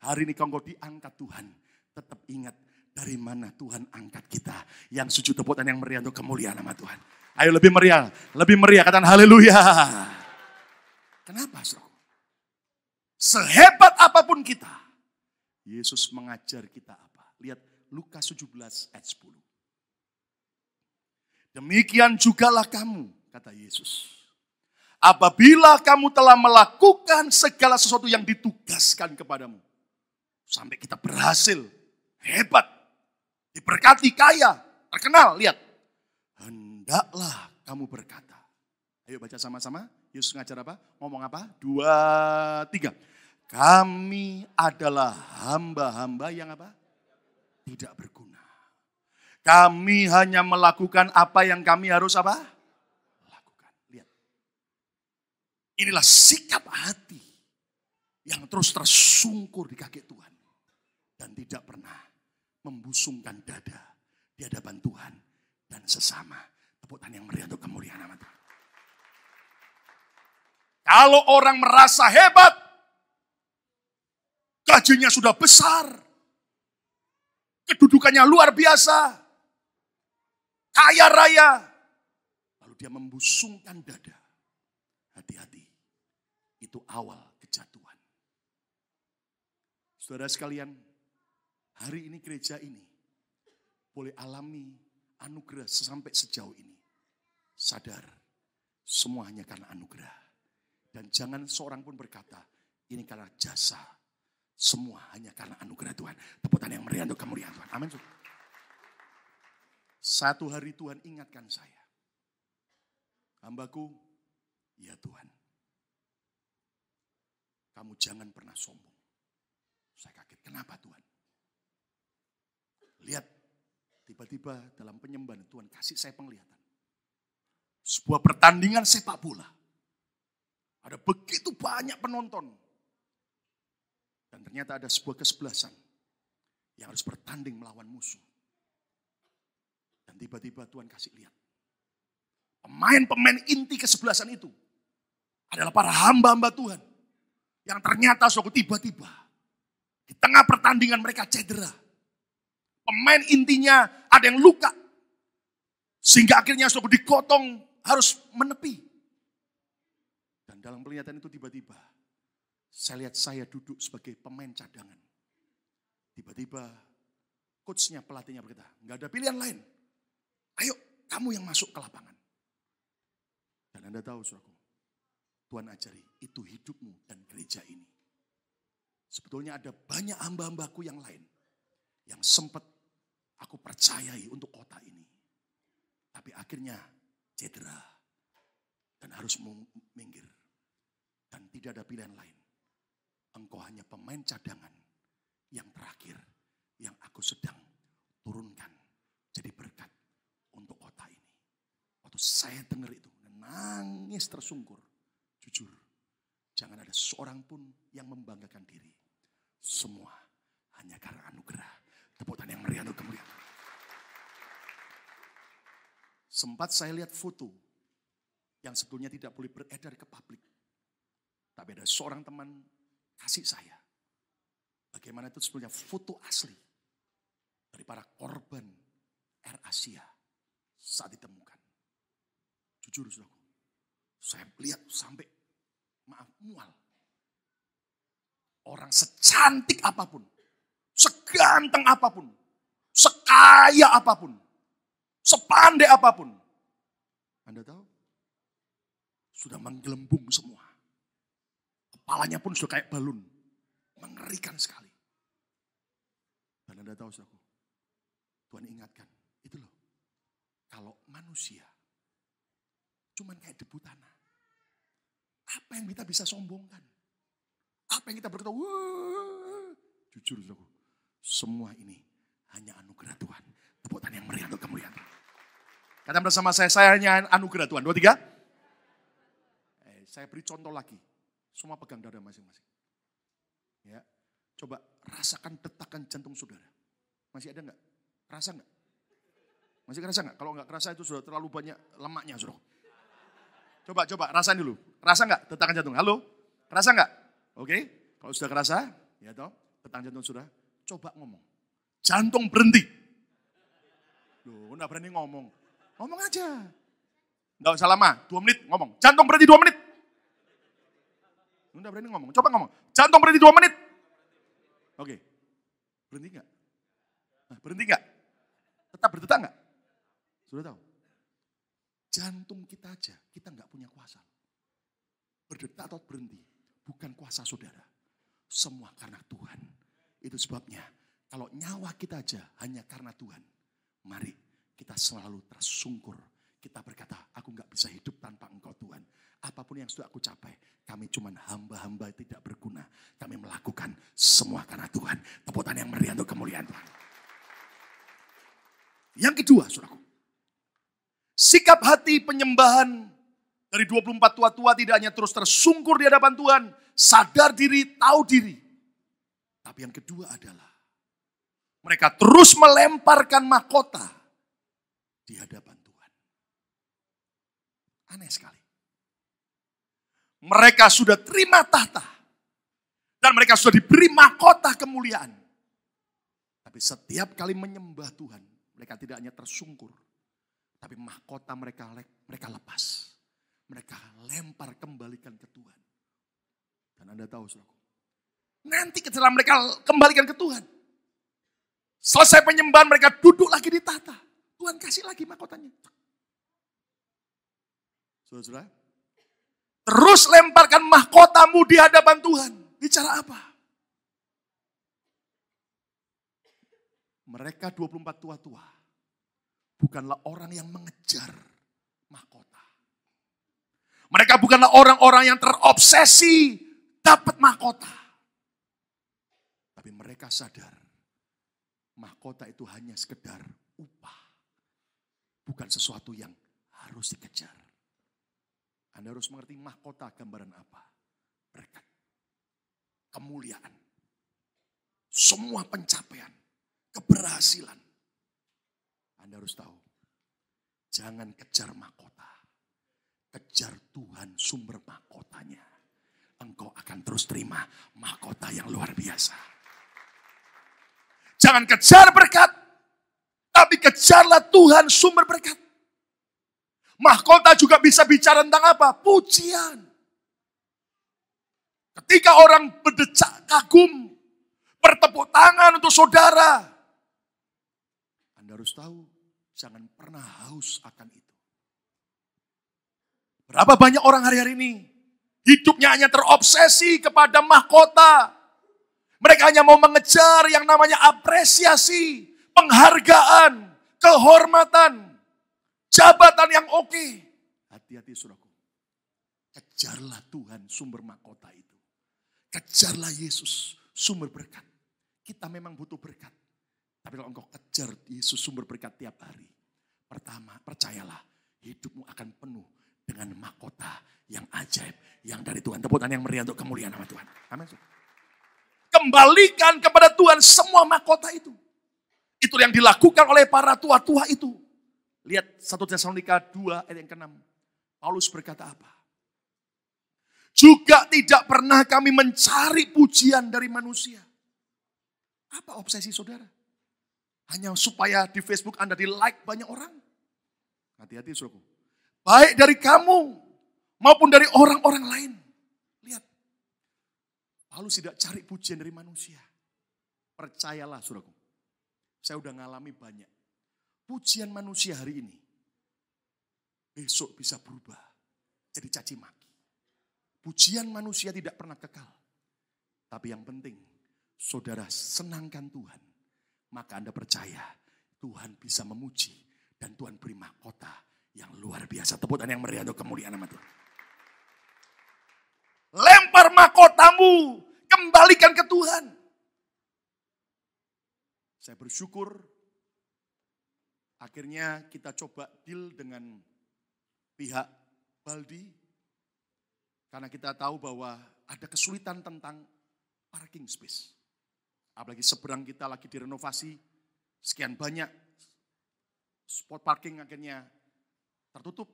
Speaker 1: hari ini kalau engkau diangkat Tuhan, tetap ingat dari mana Tuhan angkat kita. Yang sujud tepuk tangan yang meriah untuk kemuliaan nama Tuhan. Ayo lebih meriah. Lebih meriah, katakan haleluya. Kenapa, saudara? Sehebat apapun kita, Yesus mengajar kita apa? Lihat Lukas 17 ayat 10. Demikian jugalah kamu, kata Yesus. Apabila kamu telah melakukan segala sesuatu yang ditugaskan kepadamu. Sampai kita berhasil, hebat, diberkati, kaya, terkenal, lihat. Hendaklah kamu berkata. Ayo baca sama-sama. Yesus ngajar apa? Ngomong apa? 2, 3. Kami adalah hamba-hamba yang apa? Tidak berguna. Kami hanya melakukan apa yang kami harus apa? Lakukan. Lihat. Inilah sikap hati yang terus tersungkur di kaki Tuhan. Dan tidak pernah membusungkan dada di hadapan Tuhan dan sesama. Tepuk tangan yang meriah untuk kemuliaan nama Tuhan. Kalau orang merasa hebat, gajinya sudah besar, kedudukannya luar biasa, kaya raya, lalu dia membusungkan dada. Hati-hati, itu awal kejatuhan. Saudara sekalian, hari ini gereja ini boleh alami anugerah sampai sejauh ini. Sadar, semua hanya karena anugerah. Dan jangan seorang pun berkata, ini karena jasa. Semua hanya karena anugerah Tuhan. Tepuk tangan yang meriah untuk kemuliaan Tuhan. Amin. Satu hari Tuhan ingatkan saya. Hambaku, ya Tuhan. Kamu jangan pernah sombong. Saya kaget, kenapa Tuhan? Lihat, tiba-tiba dalam penyembahan Tuhan kasih saya penglihatan. Sebuah pertandingan sepak bola. Ada begitu banyak penonton. Dan ternyata ada sebuah kesebelasan yang harus bertanding melawan musuh. Dan tiba-tiba Tuhan kasih lihat. Pemain-pemain inti kesebelasan itu adalah para hamba-hamba Tuhan. Yang ternyata suatu tiba-tiba di tengah pertandingan mereka cedera. Pemain intinya ada yang luka. Sehingga akhirnya suatu digotong harus menepi. Dan dalam penglihatan itu tiba-tiba saya lihat saya duduk sebagai pemain cadangan. Tiba-tiba coachnya, pelatihnya berkata, nggak ada pilihan lain. Ayo kamu yang masuk ke lapangan. Dan Anda tahu saudaraku, Tuhan ajari itu hidupmu dan gereja ini. Sebetulnya ada banyak hamba-hambaku yang lain. Yang sempat aku percayai untuk kota ini. Tapi akhirnya cedera. Dan harus minggir. Dan tidak ada pilihan lain. Engkau hanya pemain cadangan yang terakhir yang aku sedang turunkan jadi berkat untuk kota ini. Waktu saya dengar itu, nangis tersungkur. Jujur, jangan ada seorang pun yang membanggakan diri. Semua hanya karena anugerah. Tepuk tangan yang meriah untuk kemuliaan. Sempat saya lihat foto yang sebetulnya tidak boleh beredar ke publik. Tapi ada seorang teman kasih saya. Bagaimana itu sebetulnya foto asli dari para korban Air Asia saat ditemukan. Jujur saudaraku, saya lihat sampai mual. Orang secantik apapun, seganteng apapun, sekaya apapun, sepandai apapun. Anda tahu? Sudah menggelembung semua. Kepalanya pun sudah kayak balon. Mengerikan sekali. Dan Anda tahu saudaraku, Tuhan ingatkan, itu loh. Kalau manusia cuman kayak debu tanah. Apa yang kita bisa sombongkan? Apa yang kita berkata, wah. Jujur saudaraku, semua ini hanya anugerah Tuhan. Tepuk tangan yang meriah untuk kemuliaan. Kata bersama saya hanya anugerah Tuhan. 2, 3. Saya beri contoh lagi. Semua pegang dada masing-masing. Ya, coba rasakan detakan jantung saudara. Masih ada enggak? Rasa enggak? Masih kerasa enggak? Kalau enggak kerasa itu sudah terlalu banyak lemaknya, saudara. Coba rasain dulu. Rasa enggak detakan jantung? Halo? Kerasa enggak? Oke. Kalau sudah kerasa, ya toh, detakan jantung sudah. Coba ngomong. Jantung berhenti. Loh, enggak berani ngomong. Ngomong aja. Nggak usah lama, 2 menit ngomong. Jantung berhenti 2 menit. Udah berani ngomong, coba ngomong. Jantung berhenti 2 menit. Oke, berhenti nggak? Nah, berhenti nggak? Tetap berdetak nggak? Sudah tahu? Jantung kita aja, kita nggak punya kuasa. Berdetak atau berhenti, bukan kuasa saudara. Semua karena Tuhan. Itu sebabnya, kalau nyawa kita aja hanya karena Tuhan. Mari kita selalu tersungkur. Kita berkata, aku nggak bisa hidup tanpa Engkau Tuhan. Apapun yang sudah aku capai, kami cuma hamba-hamba tidak berguna. Kami melakukan semua karena Tuhan. Tepuk tangan yang meriah untuk kemuliaan Tuhan. Yang kedua, saudaraku. Sikap hati penyembahan dari 24 tua-tua tidak hanya terus tersungkur di hadapan Tuhan. Sadar diri, tahu diri. Tapi yang kedua adalah mereka terus melemparkan mahkota di hadapan Tuhan. Aneh sekali. Mereka sudah terima tahta. Dan mereka sudah diberi mahkota kemuliaan. Tapi setiap kali menyembah Tuhan, mereka tidak hanya tersungkur. Tapi mahkota mereka lepas. Mereka lempar kembalikan ke Tuhan. Dan Anda tahu, saudaraku. Nanti setelah mereka kembalikan ke Tuhan. Selesai penyembahan mereka duduk lagi di tahta. Tuhan kasih lagi mahkotanya. Saudara-saudara, terus lemparkan mahkotamu di hadapan Tuhan. Bicara apa? Mereka 24 tua-tua bukanlah orang yang mengejar mahkota. Mereka bukanlah orang-orang yang terobsesi dapat mahkota. Tapi mereka sadar mahkota itu hanya sekedar upah. Bukan sesuatu yang harus dikejar. Anda harus mengerti mahkota gambaran apa? Berkat. Kemuliaan. Semua pencapaian. Keberhasilan. Anda harus tahu. Jangan kejar mahkota. Kejar Tuhan sumber mahkotanya. Engkau akan terus terima mahkota yang luar biasa. Jangan kejar berkat. Tapi kejarlah Tuhan sumber berkat. Mahkota juga bisa bicara tentang apa? Pujian. Ketika orang berdecak kagum, bertepuk tangan untuk saudara. Anda harus tahu, jangan pernah haus akan itu. Berapa banyak orang hari-hari ini, hidupnya hanya terobsesi kepada mahkota. Mereka hanya mau mengejar yang namanya apresiasi, penghargaan, kehormatan. Jabatan yang oke. Hati-hati saudaraku. Kejarlah Tuhan sumber mahkota itu. Kejarlah Yesus sumber berkat. Kita memang butuh berkat. Tapi kalau engkau kejar Yesus sumber berkat tiap hari. Pertama, percayalah hidupmu akan penuh dengan mahkota yang ajaib. Yang dari Tuhan. Tepuk tangan yang meriah untuk kemuliaan nama Tuhan. Amin. Kembalikan kepada Tuhan semua mahkota itu. Itu yang dilakukan oleh para tua-tua itu. Lihat 1 Tesalonika 2 ayat yang ke-6. Paulus berkata apa? Juga tidak pernah kami mencari pujian dari manusia. Apa obsesi saudara? Hanya supaya di Facebook Anda di-like banyak orang? Hati-hati saudaraku. Baik dari kamu maupun dari orang-orang lain. Lihat. Paulus tidak cari pujian dari manusia. Percayalah saudaraku. Saya udah ngalami banyak. Pujian manusia hari ini, besok bisa berubah jadi caci maki. Pujian manusia tidak pernah kekal. Tapi yang penting, saudara senangkan Tuhan. Maka Anda percaya Tuhan bisa memuji dan Tuhan beri mahkota yang luar biasa. Tepuk tangan yang meriah untuk kemuliaan nama Tuhan. Lempar mahkotamu, kembalikan ke Tuhan. Saya bersyukur. Akhirnya kita coba deal dengan pihak Baldi. Karena kita tahu bahwa ada kesulitan tentang parking space. Apalagi seberang kita lagi direnovasi. Sekian banyak spot parking akhirnya tertutup.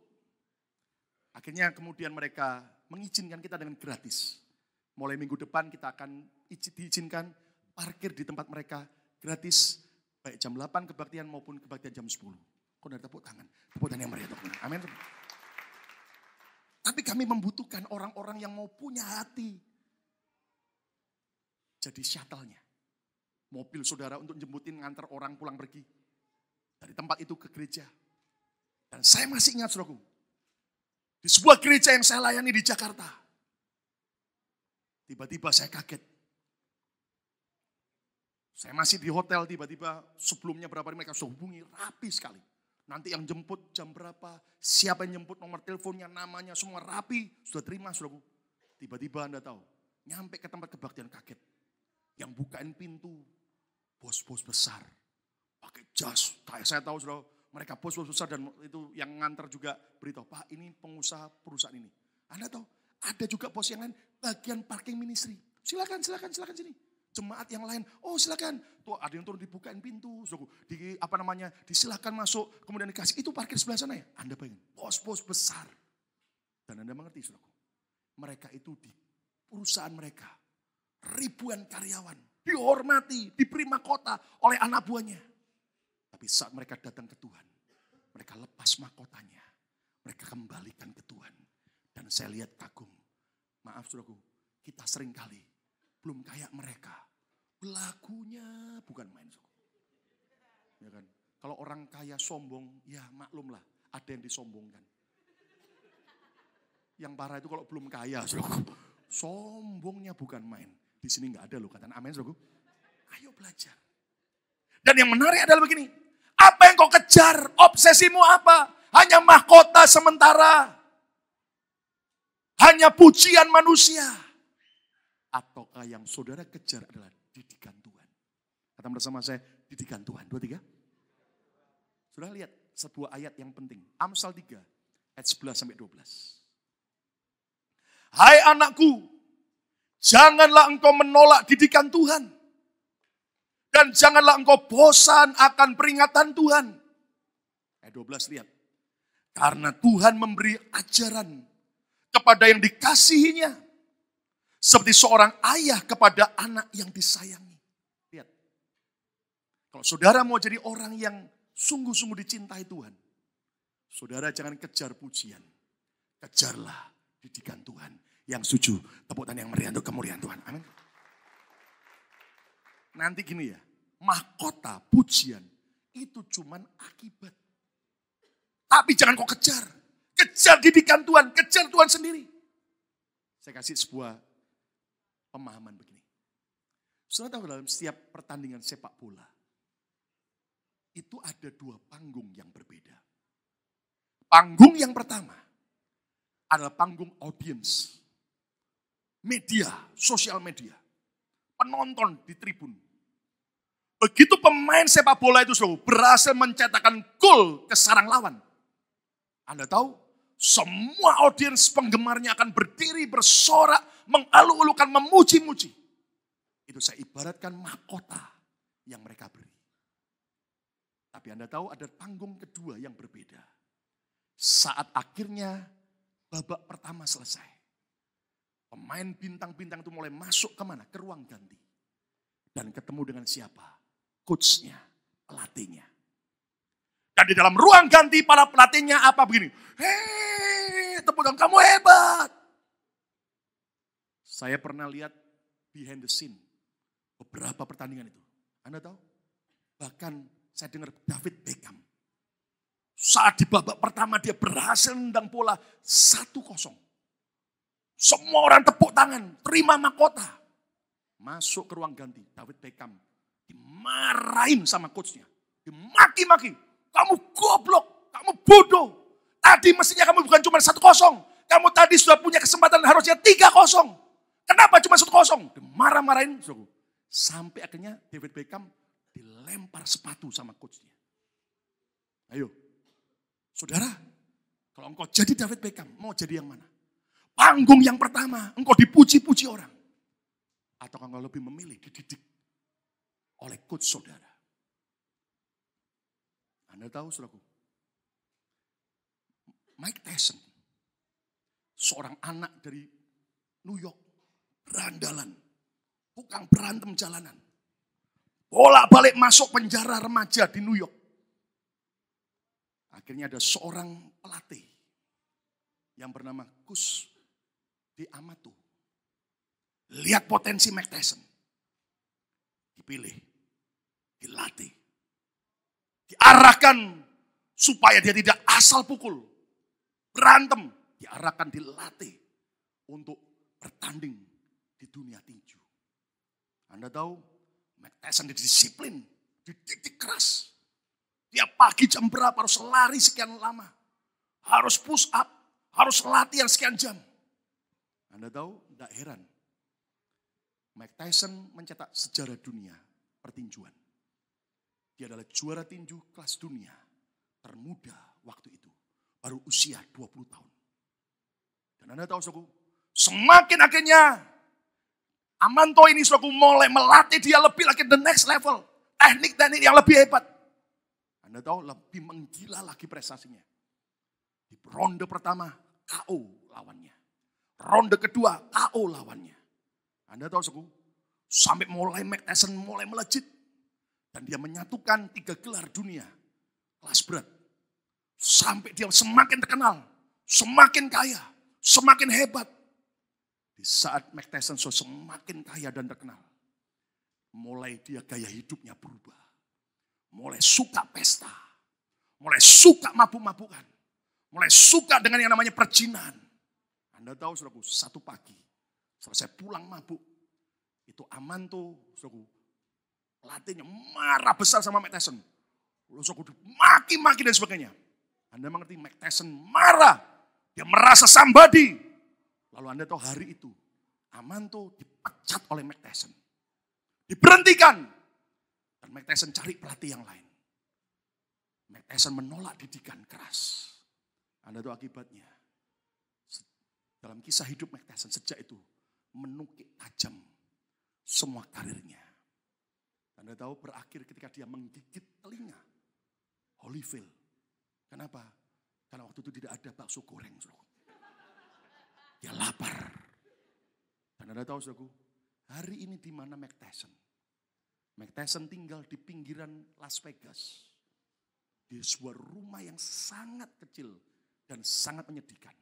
Speaker 1: Akhirnya kemudian mereka mengizinkan kita dengan gratis. Mulai minggu depan kita akan diizinkan parkir di tempat mereka gratis. Baik jam 8 kebaktian maupun kebaktian jam 10. Kau udah tepuk tangan. Tepuk tangan yang meriah. Amin. Tapi kami membutuhkan orang-orang yang mau punya hati. Jadi shuttle-nya. Mobil saudara untuk jemputin ngantar orang pulang pergi. Dari tempat itu ke gereja. Dan saya masih ingat saudaraku. Di sebuah gereja yang saya layani di Jakarta. Tiba-tiba saya kaget. Saya masih di hotel, tiba-tiba sebelumnya berapa hari mereka sudah hubungi, rapi sekali. Nanti yang jemput jam berapa, siapa yang jemput, nomor teleponnya, namanya, semua rapi. Sudah terima, saudaraku. Tiba-tiba Anda tahu, nyampe ke tempat kebaktian kaget. Yang bukain pintu, bos-bos besar. Pakai jas, kayak saya tahu saudara, mereka bos-bos besar dan itu yang nganter juga beritahu, Pak ini pengusaha perusahaan ini. Anda tahu, ada juga bos yang lain, bagian parking ministry. Silakan sini. Jemaat yang lain, oh silakan. Tuh ada yang turun dibukain pintu, disilakan masuk, kemudian dikasih. Itu parkir sebelah sana ya. Anda bayangin, bos-bos besar. Dan Anda mengerti saudaraku, mereka itu di perusahaan mereka, ribuan karyawan, dihormati, diberi mahkota oleh anak buahnya. Tapi saat mereka datang ke Tuhan, mereka lepas mahkotanya, mereka kembalikan ke Tuhan. Dan saya lihat kagum, maaf saudaraku, kita seringkali belum kayak mereka. Belakunya bukan main. Ya kan? Kalau orang kaya sombong, ya maklumlah, ada yang disombongkan. Yang parah itu kalau belum kaya, saudaraku, sombongnya bukan main. Di sini nggak ada loh, katakan amin, saudaraku. Ayo belajar. Dan yang menarik adalah begini, apa yang kau kejar? Obsesimu apa? Hanya mahkota sementara. Hanya pujian manusia. Ataukah yang saudara kejar adalah didikan Tuhan. Kata bersama saya, didikan Tuhan. 2, 3. Sudah lihat sebuah ayat yang penting. Amsal 3, ayat 11-12. Hai anakku, janganlah engkau menolak didikan Tuhan. Dan janganlah engkau bosan akan peringatan Tuhan. Ayat 12 lihat. Karena Tuhan memberi ajaran kepada yang dikasihinya. Seperti seorang ayah kepada anak yang disayangi. Lihat. Kalau saudara mau jadi orang yang sungguh-sungguh dicintai Tuhan. Saudara jangan kejar pujian. Kejarlah didikan Tuhan. Yang setuju, tepuk tangan yang meriah untuk kemuliaan Tuhan. Amin. Nanti gini ya, mahkota pujian itu cuman akibat. Tapi jangan kau kejar. Kejar didikan Tuhan, kejar Tuhan sendiri. Saya kasih sebuah pemahaman begini. Saudara tahu dalam setiap pertandingan sepak bola, itu ada 2 panggung yang berbeda. Panggung yang pertama adalah panggung audiens. Media, sosial media. Penonton di tribun. Begitu pemain sepak bola itu berhasil mencetakkan gol ke sarang lawan. Anda tahu, semua audiens penggemarnya akan berdiri, bersorak, mengalu-alukan, memuji-muji. Itu saya ibaratkan mahkota yang mereka beri. Tapi Anda tahu ada panggung kedua yang berbeda. Saat akhirnya babak pertama selesai. Pemain bintang-bintang itu mulai masuk kemana? Ke ruang ganti. Dan ketemu dengan siapa? Coachnya, pelatihnya. Dan di dalam ruang ganti para pelatihnya apa begini? Hei, tepuk tangan, kamu hebat. Saya pernah lihat behind the scene beberapa pertandingan itu. Anda tahu? Bahkan saya dengar David Beckham. Saat di babak pertama dia berhasil nendang bola 1-0. Semua orang tepuk tangan, terima mahkota. Masuk ke ruang ganti, David Beckham dimarahin sama coachnya. Dimaki-maki, kamu goblok, kamu bodoh. Tadi mestinya kamu bukan cuma 1-0. Kamu tadi sudah punya kesempatan harusnya 3-0. Kenapa cuma 1-0? Dimarah-marahin. Sampai akhirnya David Beckham dilempar sepatu sama coachnya. Ayo, saudara, kalau engkau jadi David Beckham, mau jadi yang mana? Panggung yang pertama, engkau dipuji-puji orang. Atau engkau lebih memilih dididik oleh coach saudara. Anda tahu, saudaraku, Mike Tyson, seorang anak dari New York, berandalan, tukang berantem jalanan. Bolak-balik masuk penjara remaja di New York. Akhirnya ada seorang pelatih yang bernama Kus di Amato. Lihat potensi Mike Tyson. Dipilih, dilatih, diarahkan supaya dia tidak asal pukul, berantem. Diarahkan, dilatih untuk bertanding di dunia tinju. Anda tahu, Mike Tyson didisiplin, dididik keras. Tiap pagi jam berapa harus lari sekian lama. Harus push up, harus latihan sekian jam. Anda tahu, tidak heran. Mike Tyson mencetak sejarah dunia pertinjuan. Dia adalah juara tinju kelas dunia termuda waktu itu. Baru usia 20 tahun. Dan Anda tahu, saudaraku, semakin akhirnya Amanto ini, saudaraku, mulai melatih dia lebih lagi the next level. Teknik-teknik yang lebih hebat. Anda tahu, lebih menggila lagi prestasinya. Di ronde pertama, KO lawannya. Ronde kedua, KO lawannya. Anda tahu, saudaraku, sampai mulai Mike Tyson mulai melejit. Dan dia menyatukan 3 gelar dunia kelas berat. Sampai dia semakin terkenal, semakin kaya, semakin hebat. Di saat Mike Tyson semakin kaya dan terkenal, mulai dia gaya hidupnya berubah. Mulai suka pesta, mulai suka mabuk-mabukan, mulai suka dengan yang namanya perjinan. Anda tahu, saudaraku, satu pagi selesai pulang mabuk, itu Amanto, saudaraku, pelatihnya marah besar sama Mike Tyson. Lalu saudaraku maki-maki dan sebagainya. Anda mengerti, Mike Tyson marah, dia merasa somebody. Lalu Anda tahu hari itu, Amanto dipecat oleh Mike Tyson. Diberhentikan. Dan Mike Tyson cari pelatih yang lain. Mike Tyson menolak didikan keras. Anda tahu akibatnya. Dalam kisah hidup Mike Tyson sejak itu, menukik tajam semua karirnya. Anda tahu berakhir ketika dia menggigit telinga Holyfield. Kenapa? Karena waktu itu tidak ada bakso goreng. Dia lapar. Dan Anda tahu, saudaraku, hari ini di mana Mike Tyson? Mike Tyson tinggal di pinggiran Las Vegas. Di sebuah rumah yang sangat kecil dan sangat menyedihkan.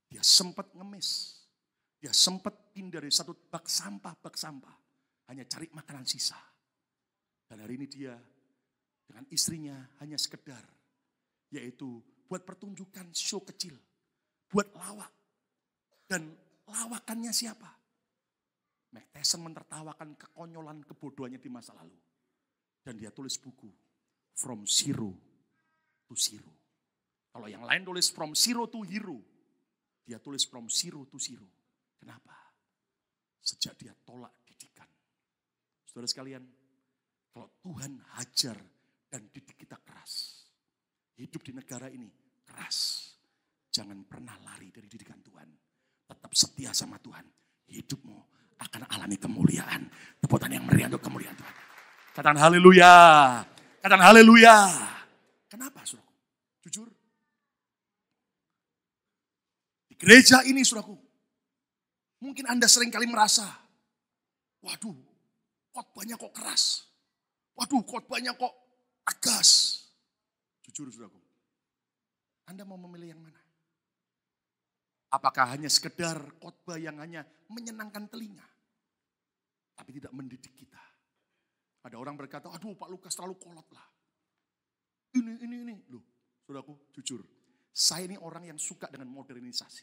Speaker 1: Dia sempat ngemis. Dia sempat pindah dari satu bak sampah. Hanya cari makanan sisa. Dan hari ini dia dengan istrinya hanya sekedar, yaitu buat pertunjukan show kecil. Buat lawak. Dan lawakannya siapa? Mike Tyson mentertawakan kekonyolan kebodohannya di masa lalu. Dan dia tulis buku, From Zero to Zero. Kalau yang lain tulis From Zero to Hero. Dia tulis From Zero to Zero. Kenapa? Sejak dia tolak didikan. Saudara sekalian, kalau Tuhan hajar dan didik kita keras. Hidup di negara ini keras. Jangan pernah lari dari didikan Tuhan. Tetap setia sama Tuhan. Hidupmu akan alami kemuliaan. Tepuk tangan yang meriah untuk kemuliaan Tuhan. Katakan haleluya. Katakan haleluya. Kenapa, saudaraku? Jujur. Di gereja ini, saudaraku, mungkin Anda sering kali merasa, waduh, khotbahnya kok keras. Waduh, khotbahnya kok tegas. Jujur, saudaraku, Anda mau memilih yang mana? Apakah hanya sekedar khotbah yang hanya menyenangkan telinga, tapi tidak mendidik kita? Ada orang berkata, aduh Pak Lukas terlalu kolot lah. Ini. Loh, saudaraku, jujur. Saya ini orang yang suka dengan modernisasi.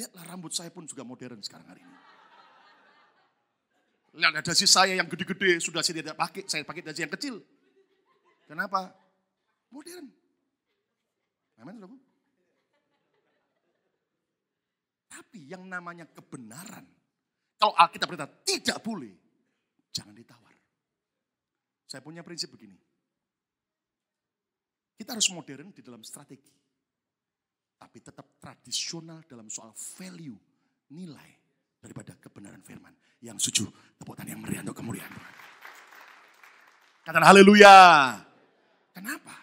Speaker 1: Lihatlah rambut saya pun juga modern sekarang hari ini. Lihat dasi saya yang gede-gede, sudah saya tidak pakai. Saya pakai dasi yang kecil. Kenapa? Modern. Amin, saudaraku. Tapi yang namanya kebenaran, kalau Alkitab berkata tidak boleh, jangan ditawar. Saya punya prinsip begini. Kita harus modern di dalam strategi. Tapi tetap tradisional dalam soal value, nilai daripada kebenaran firman. Yang setuju, tepuk tangan yang meriah untuk kemuliaan Tuhan. Katakan haleluya. Kenapa?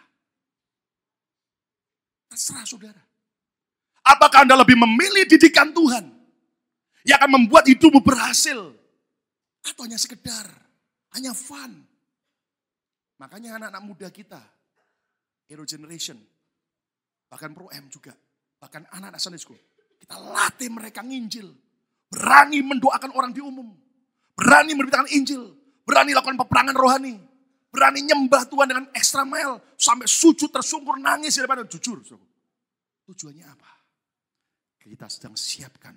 Speaker 1: Terserah saudara. Apakah Anda lebih memilih didikan Tuhan yang akan membuat hidupmu berhasil? Atau hanya sekedar, hanya fun? Makanya anak-anak muda kita, Hero Generation, bahkan Pro M juga, Bahkan anak-anak Sunday School. Kita latih mereka nginjil. Berani mendoakan orang di umum. Berani memberitakan Injil. Berani lakukan peperangan rohani. Berani nyembah Tuhan dengan extra mile. Sampai sujud tersungkur nangis di depan. Jujur. Tujuannya apa? Kita sedang siapkan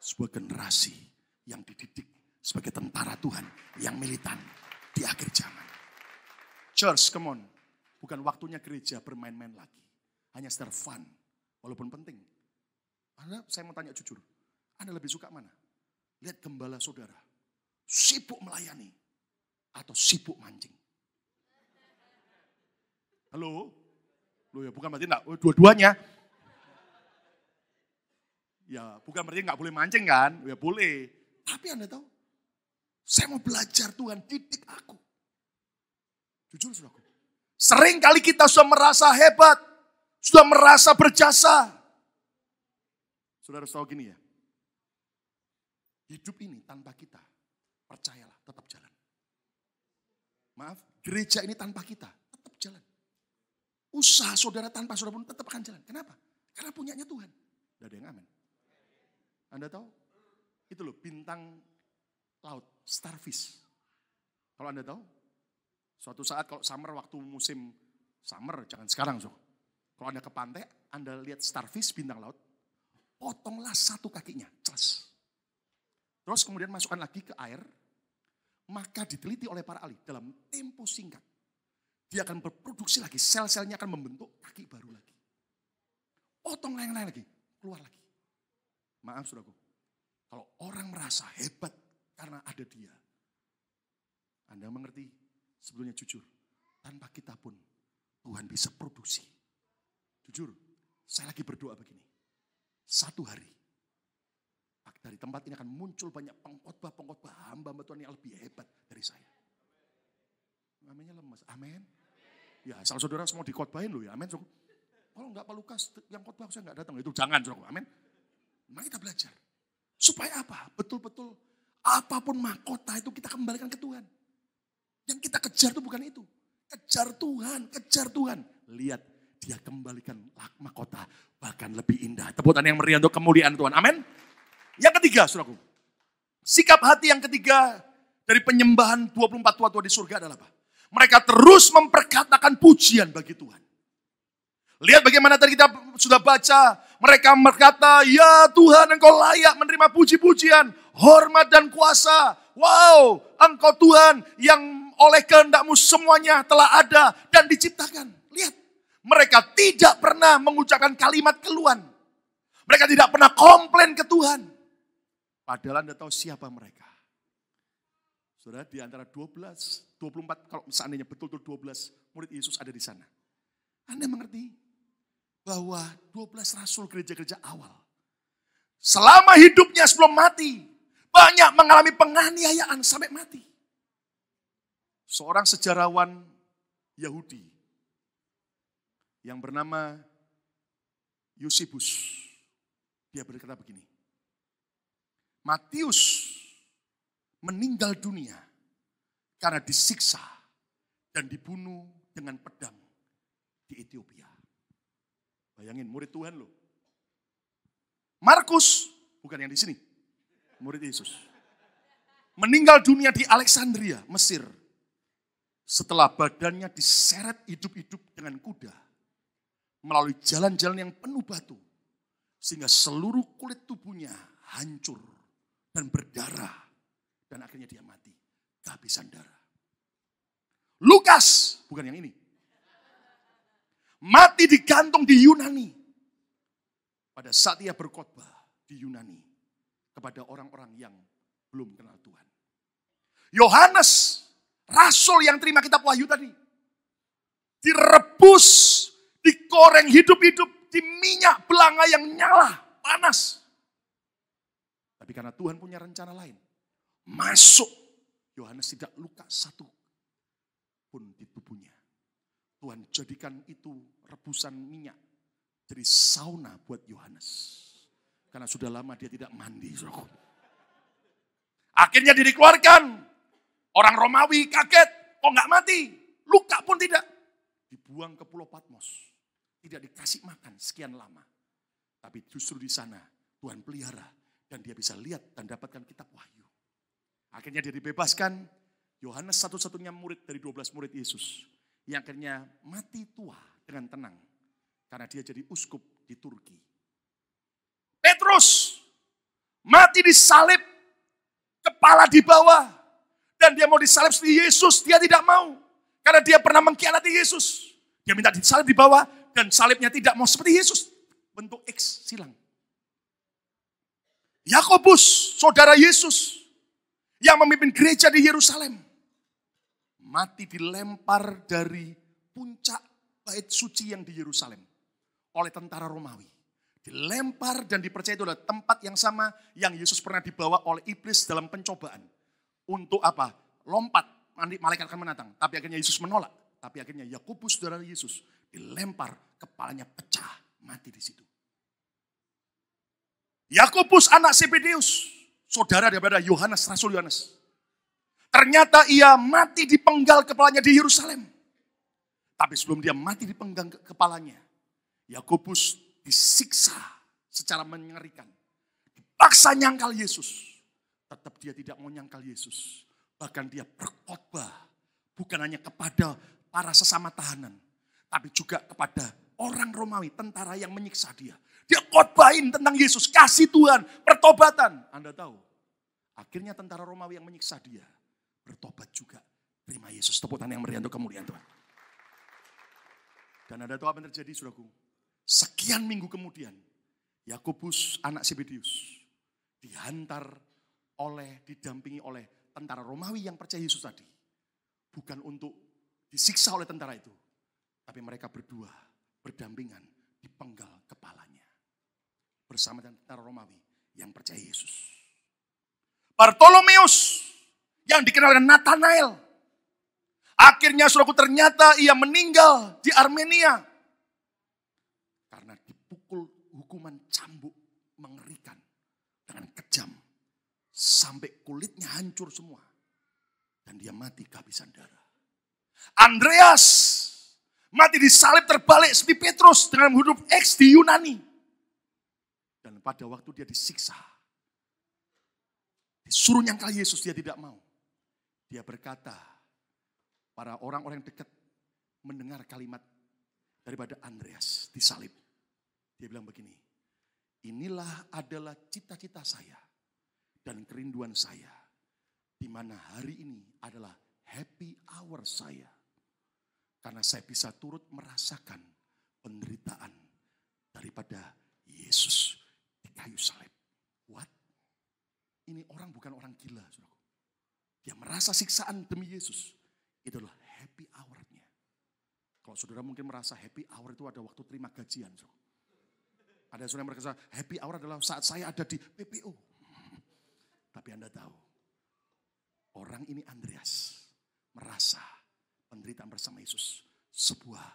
Speaker 1: sebuah generasi yang dididik sebagai tentara Tuhan yang militan di akhir zaman. Church, come on. Bukan waktunya gereja bermain-main lagi. Hanya sekedar fun. Walaupun penting. Saya mau tanya jujur. Anda lebih suka mana? Lihat gembala saudara. Sibuk melayani. Atau sibuk mancing. Halo? Loh ya bukan berarti enggak. Dua-duanya. Ya bukan berarti enggak boleh mancing kan. Ya boleh. Tapi Anda tahu. Saya mau belajar Tuhan. Didik aku. Jujur saudaraku. Sering kali kita sudah merasa hebat. Sudah merasa berjasa. Saudara harus tahu gini ya. Hidup ini tanpa kita, percayalah, tetap jalan. Maaf, gereja ini tanpa kita, tetap jalan. Usaha saudara tanpa saudara pun tetap akan jalan. Kenapa? Karena punyanya Tuhan. Tidak ada yang amin. Anda tahu? Itu loh, bintang laut, starfish. Kalau Anda tahu, suatu saat kalau summer, waktu musim summer, jangan sekarang. Kalau Anda ke pantai, Anda lihat starfish, bintang laut, potonglah satu kakinya, celas. Terus kemudian masukkan lagi ke air, maka diteliti oleh para ahli dalam tempo singkat. Dia akan berproduksi lagi, sel-selnya akan membentuk kaki baru lagi. Potong lain-lain lagi, keluar lagi. Maaf saudaraku, kalau orang merasa hebat karena ada dia, Anda mengerti, sebetulnya jujur, tanpa kita pun Tuhan bisa produksi. Jujur, saya lagi berdoa begini, satu hari, dari tempat ini akan muncul banyak pengkhotbah hamba-hamba Tuhan yang lebih hebat dari saya. Aminnya lemas, amin. Ya, asal saudara semua dikhotbahin loh ya, amin. Kalau enggak Pak Lukas yang khotbah saya enggak datang, itu jangan saudara, amin. Mari kita belajar. Supaya apa? Betul-betul apapun mahkota itu kita kembalikan ke Tuhan. Yang kita kejar itu bukan itu. Kejar Tuhan, kejar Tuhan. Lihat, dia kembalikan mahkota bahkan lebih indah. Tepuk tangan yang meriah untuk kemuliaan Tuhan, amin. Yang ketiga, saudaraku. Sikap hati yang ketiga dari penyembahan 24 tua-tua di surga adalah apa? Mereka terus memperkatakan pujian bagi Tuhan. Lihat bagaimana tadi kita sudah baca. Mereka berkata, ya Tuhan engkau layak menerima puji-pujian, hormat dan kuasa. Wow, engkau Tuhan yang oleh kehendak-Mu semuanya telah ada dan diciptakan. Lihat, mereka tidak pernah mengucapkan kalimat keluhan. Mereka tidak pernah komplain ke Tuhan. Padahal Anda tahu siapa mereka. Saudara, di antara 12, 24, kalau seandainya betul-betul 12 murid Yesus ada di sana. Anda mengerti bahwa 12 rasul gereja-gereja awal, selama hidupnya sebelum mati, banyak mengalami penganiayaan sampai mati. Seorang sejarawan Yahudi yang bernama Yosebus, dia berkata begini, Matius meninggal dunia karena disiksa dan dibunuh dengan pedang di Ethiopia. Bayangin, murid Tuhan loh. Markus, bukan yang di sini, murid Yesus. Meninggal dunia di Alexandria, Mesir. Setelah badannya diseret hidup-hidup dengan kuda. Melalui jalan-jalan yang penuh batu. Sehingga seluruh kulit tubuhnya hancur dan berdarah. Dan akhirnya dia mati. Kehabisan darah. Lukas, bukan yang ini. Mati digantung di Yunani. Pada saat ia berkhotbah di Yunani. Kepada orang-orang yang belum kenal Tuhan. Yohanes, rasul yang terima kitab Wahyu tadi. Direbus, digoreng hidup-hidup di minyak belanga yang nyala, panas. Tapi karena Tuhan punya rencana lain, masuk. Yohanes tidak luka satu pun di tubuhnya. Tuhan jadikan itu rebusan minyak jadi sauna buat Yohanes. Karena sudah lama dia tidak mandi. Akhirnya dia dikeluarkan. Orang Romawi kaget, kok nggak mati? Luka pun tidak. Dibuang ke Pulau Patmos. Tidak dikasih makan sekian lama. Tapi justru di sana Tuhan pelihara dan dia bisa lihat dan dapatkan kitab Wahyu. Akhirnya dia dibebaskan. Yohanes satu-satunya murid dari 12 murid Yesus yang akhirnya mati tua dengan tenang karena dia jadi uskup di Turki. Petrus mati disalib, kepala di bawah, dan dia mau disalib seperti Yesus, dia tidak mau karena dia pernah mengkhianati Yesus. Dia minta disalib di bawah dan salibnya tidak mau seperti Yesus, bentuk X silang. Yakobus, saudara Yesus yang memimpin gereja di Yerusalem, mati dilempar dari puncak bait suci yang di Yerusalem oleh tentara Romawi. Dilempar dan dipercaya itu adalah tempat yang sama yang Yesus pernah dibawa oleh iblis dalam pencobaan. Untuk apa? Lompat, nanti malaikat akan menantang. Tapi akhirnya Yesus menolak. Tapi akhirnya Yakobus, saudara Yesus, dilempar, kepalanya pecah, mati di situ. Yakobus anak Zebedeus, saudara daripada Yohanes, Rasul Yohanes. Ternyata ia mati dipenggal kepalanya di Yerusalem. Tapi sebelum dia mati dipenggal kepalanya, Yakobus disiksa secara mengerikan. Dipaksa nyangkal Yesus. Tetap dia tidak mau nyangkal Yesus. Bahkan dia berkhotbah. Bukan hanya kepada para sesama tahanan. Tapi juga kepada orang Romawi, tentara yang menyiksa dia. Dia khotbahin tentang Yesus, kasih Tuhan, pertobatan. Anda tahu, akhirnya tentara Romawi yang menyiksa dia bertobat juga. Terima Yesus, tepuk tangan yang meriah untuk kemuliaan Tuhan. Dan Anda tahu apa yang terjadi, saudaraku? Sekian minggu kemudian, Yakobus anak Zebedeus didampingi oleh tentara Romawi yang percaya Yesus tadi. Bukan untuk disiksa oleh tentara itu, tapi mereka berdua berdampingan dipenggal kepalanya. Bersama dengan tentara Romawi yang percaya Yesus. Bartolomeus yang dikenal dengan Nathanael. Akhirnya saudaraku ternyata ia meninggal di Armenia. Karena dipukul hukuman cambuk mengerikan dengan kejam. Sampai kulitnya hancur semua. Dan dia mati kehabisan darah. Andreas mati disalib terbalik seperti Petrus dengan huruf X di Yunani. Dan pada waktu dia disiksa, disuruh nyangkal Yesus, dia tidak mau. Dia berkata, para orang-orang yang dekat mendengar kalimat daripada Andreas disalib. Dia bilang begini, inilah adalah cita-cita saya dan kerinduan saya. Di mana hari ini adalah happy hour saya. Karena saya bisa turut merasakan penderitaan daripada Yesus di kayu salib. What? Ini orang bukan orang gila, saudaraku. Dia merasa siksaan demi Yesus. Itu adalah happy hour-nya. Kalau saudara mungkin merasa happy hour itu ada waktu terima gajian. Saudara. Ada saudara yang merasa happy hour adalah saat saya ada di PPO. Tapi Anda tahu, orang ini Andreas merasa penderitaan bersama Yesus sebuah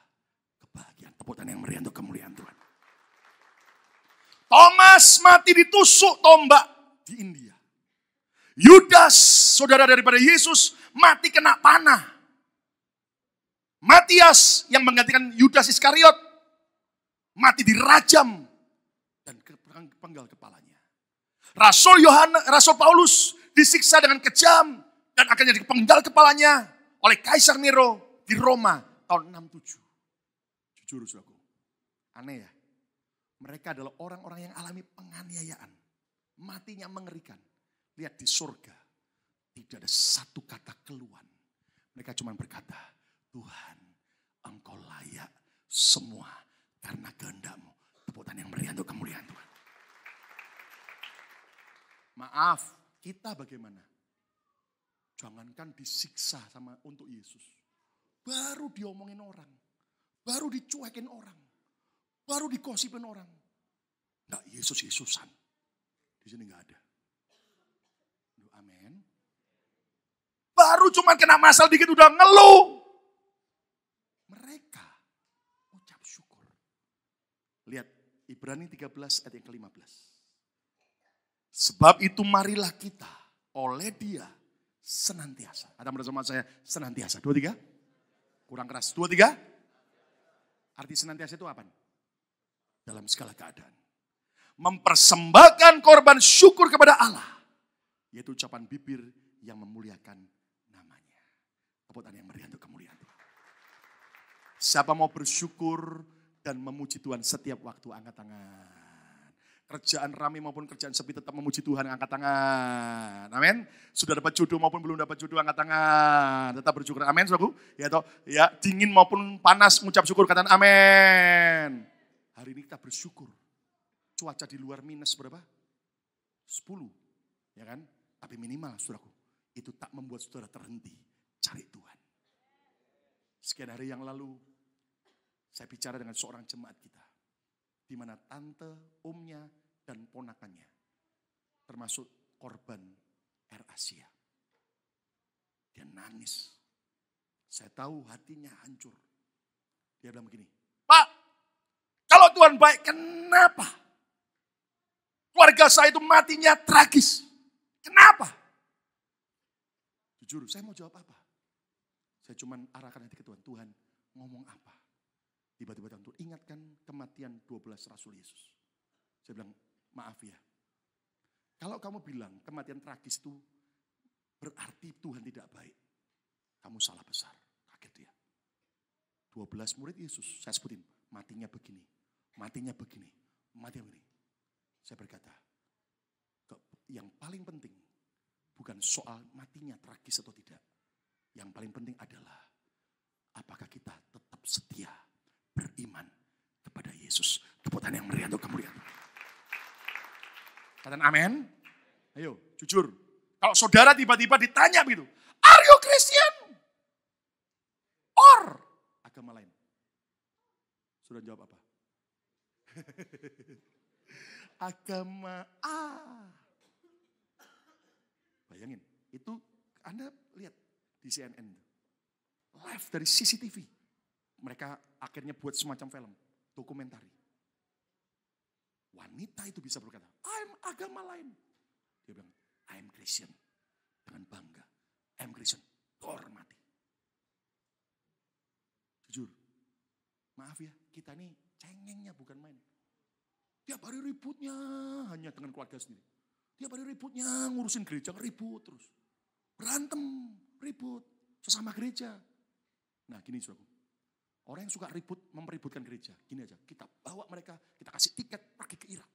Speaker 1: kebahagiaan. Tepuk tangan yang meriah untuk kemuliaan Tuhan. Thomas mati ditusuk tombak di India. Yudas, saudara daripada Yesus, mati kena panah. Matias yang menggantikan Yudas Iskariot, mati dirajam dan penggal kepalanya. Rasul Paulus disiksa dengan kejam dan akhirnya dipenggal kepalanya oleh Kaisar Nero di Roma tahun 67. Jujur saudaraku, aneh ya. Mereka adalah orang-orang yang alami penganiayaan. Matinya mengerikan. Lihat di surga, tidak ada satu kata keluhan. Mereka cuma berkata, Tuhan, Engkau layak semua karena kehendak-Mu. Tepuk tangan yang meriah untuk kemuliaan Tuhan. Maaf, kita bagaimana? Jangankan disiksa sama untuk Yesus. Baru diomongin orang. Baru dicuekin orang. Baru dikosipin orang. Enggak, Yesus-Yesusan. Di sini enggak ada. Amin. Baru cuma kena masalah dikit udah ngeluh. Mereka ucap syukur. Lihat Ibrani 13 ayat yang ke-15. Sebab itu marilah kita oleh Dia senantiasa. Ada bersama saya senantiasa. 2, 3. Kurang keras. 2, 3. Arti senantiasa itu apa? Dalam segala keadaan. mempersembahkan korban syukur kepada Allah. Yaitu ucapan bibir yang memuliakan namanya. Tepuk tangan yang meriah untuk kemuliaan Tuhan. Siapa mau bersyukur dan memuji Tuhan setiap waktu, angkat tangan. Kerjaan rame maupun kerjaan sepi tetap memuji Tuhan, angkat tangan. Amin. Sudah dapat jodoh maupun belum dapat jodoh, angkat tangan. Tetap bersyukur. Amin, saudaraku. Ya toh, ya dingin maupun panas, mengucap syukur, katakan amin. Hari ini kita bersyukur. Cuaca di luar minus berapa? 10. Ya kan? Tapi minimal, saudaraku, itu tak membuat saudara terhenti cari Tuhan. Sekian hari yang lalu, saya bicara dengan seorang jemaat kita. Di mana tante, omnya, dan ponakannya. Termasuk korban Air Asia. Dia nangis. Saya tahu hatinya hancur. Dia bilang begini, Pak, kalau Tuhan baik, kenapa? Keluarga saya itu matinya tragis. Kenapa? Jujur, saya mau jawab apa? Saya cuma arahkan hati ke Tuhan. Tuhan, ngomong apa? Tiba-tiba Tuhan ingatkan kematian 12 Rasul Yesus. Saya bilang, maaf ya. Kalau kamu bilang kematian tragis itu berarti Tuhan tidak baik. Kamu salah besar. Kaget dia. 12 murid Yesus, saya sebutin. Matinya begini, matinya begini, matinya begini. Saya berkata, yang paling penting bukan soal matinya tragis atau tidak. Yang paling penting adalah apakah kita tetap setia beriman kepada Yesus. Tepuk tangan yang meriah untuk kemuliaan. Katakan amin. Ayo, jujur. Kalau saudara tiba-tiba ditanya begitu, are you Christian? Or agama lain? Sudah jawab apa? Agama A. Bayangin, itu Anda lihat di CNN. Live dari CCTV. Mereka akhirnya buat semacam film, dokumentari. Wanita itu bisa berkata, I'm agama lain. Dia bilang, I'm Christian. Dengan bangga. I'm Christian. Hormati. Jujur, maaf ya, kita ini cengengnya bukan main. Tiap hari ributnya hanya dengan keluarga sendiri. Tiap hari ributnya ngurusin gereja, ribut terus. Berantem, ribut, sesama gereja. Nah gini saudaraku. Orang yang suka ribut, mempeributkan gereja. Gini aja, kita bawa mereka, kita kasih tiket pergi ke Irak.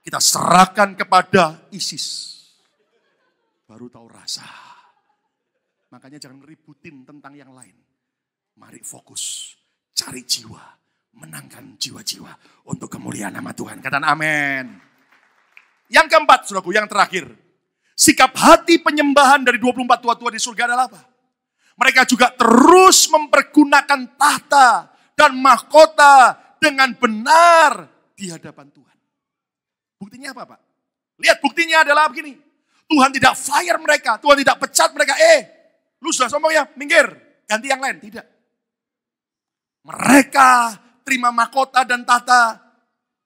Speaker 1: Kita serahkan kepada ISIS. Baru tahu rasa. Makanya jangan ributin tentang yang lain. Mari fokus, cari jiwa, menangkan jiwa-jiwa untuk kemuliaan nama Tuhan. Katakan amin. Yang keempat, saudaraku, yang terakhir. Sikap hati penyembahan dari 24 tua-tua di surga adalah apa? Mereka juga terus mempergunakan tahta dan mahkota dengan benar di hadapan Tuhan. Buktinya apa, Pak? Lihat, buktinya adalah begini. Tuhan tidak fire mereka, Tuhan tidak pecat mereka. Lu sudah sombong ya, minggir, ganti yang lain. Tidak. Mereka terima mahkota dan tahta.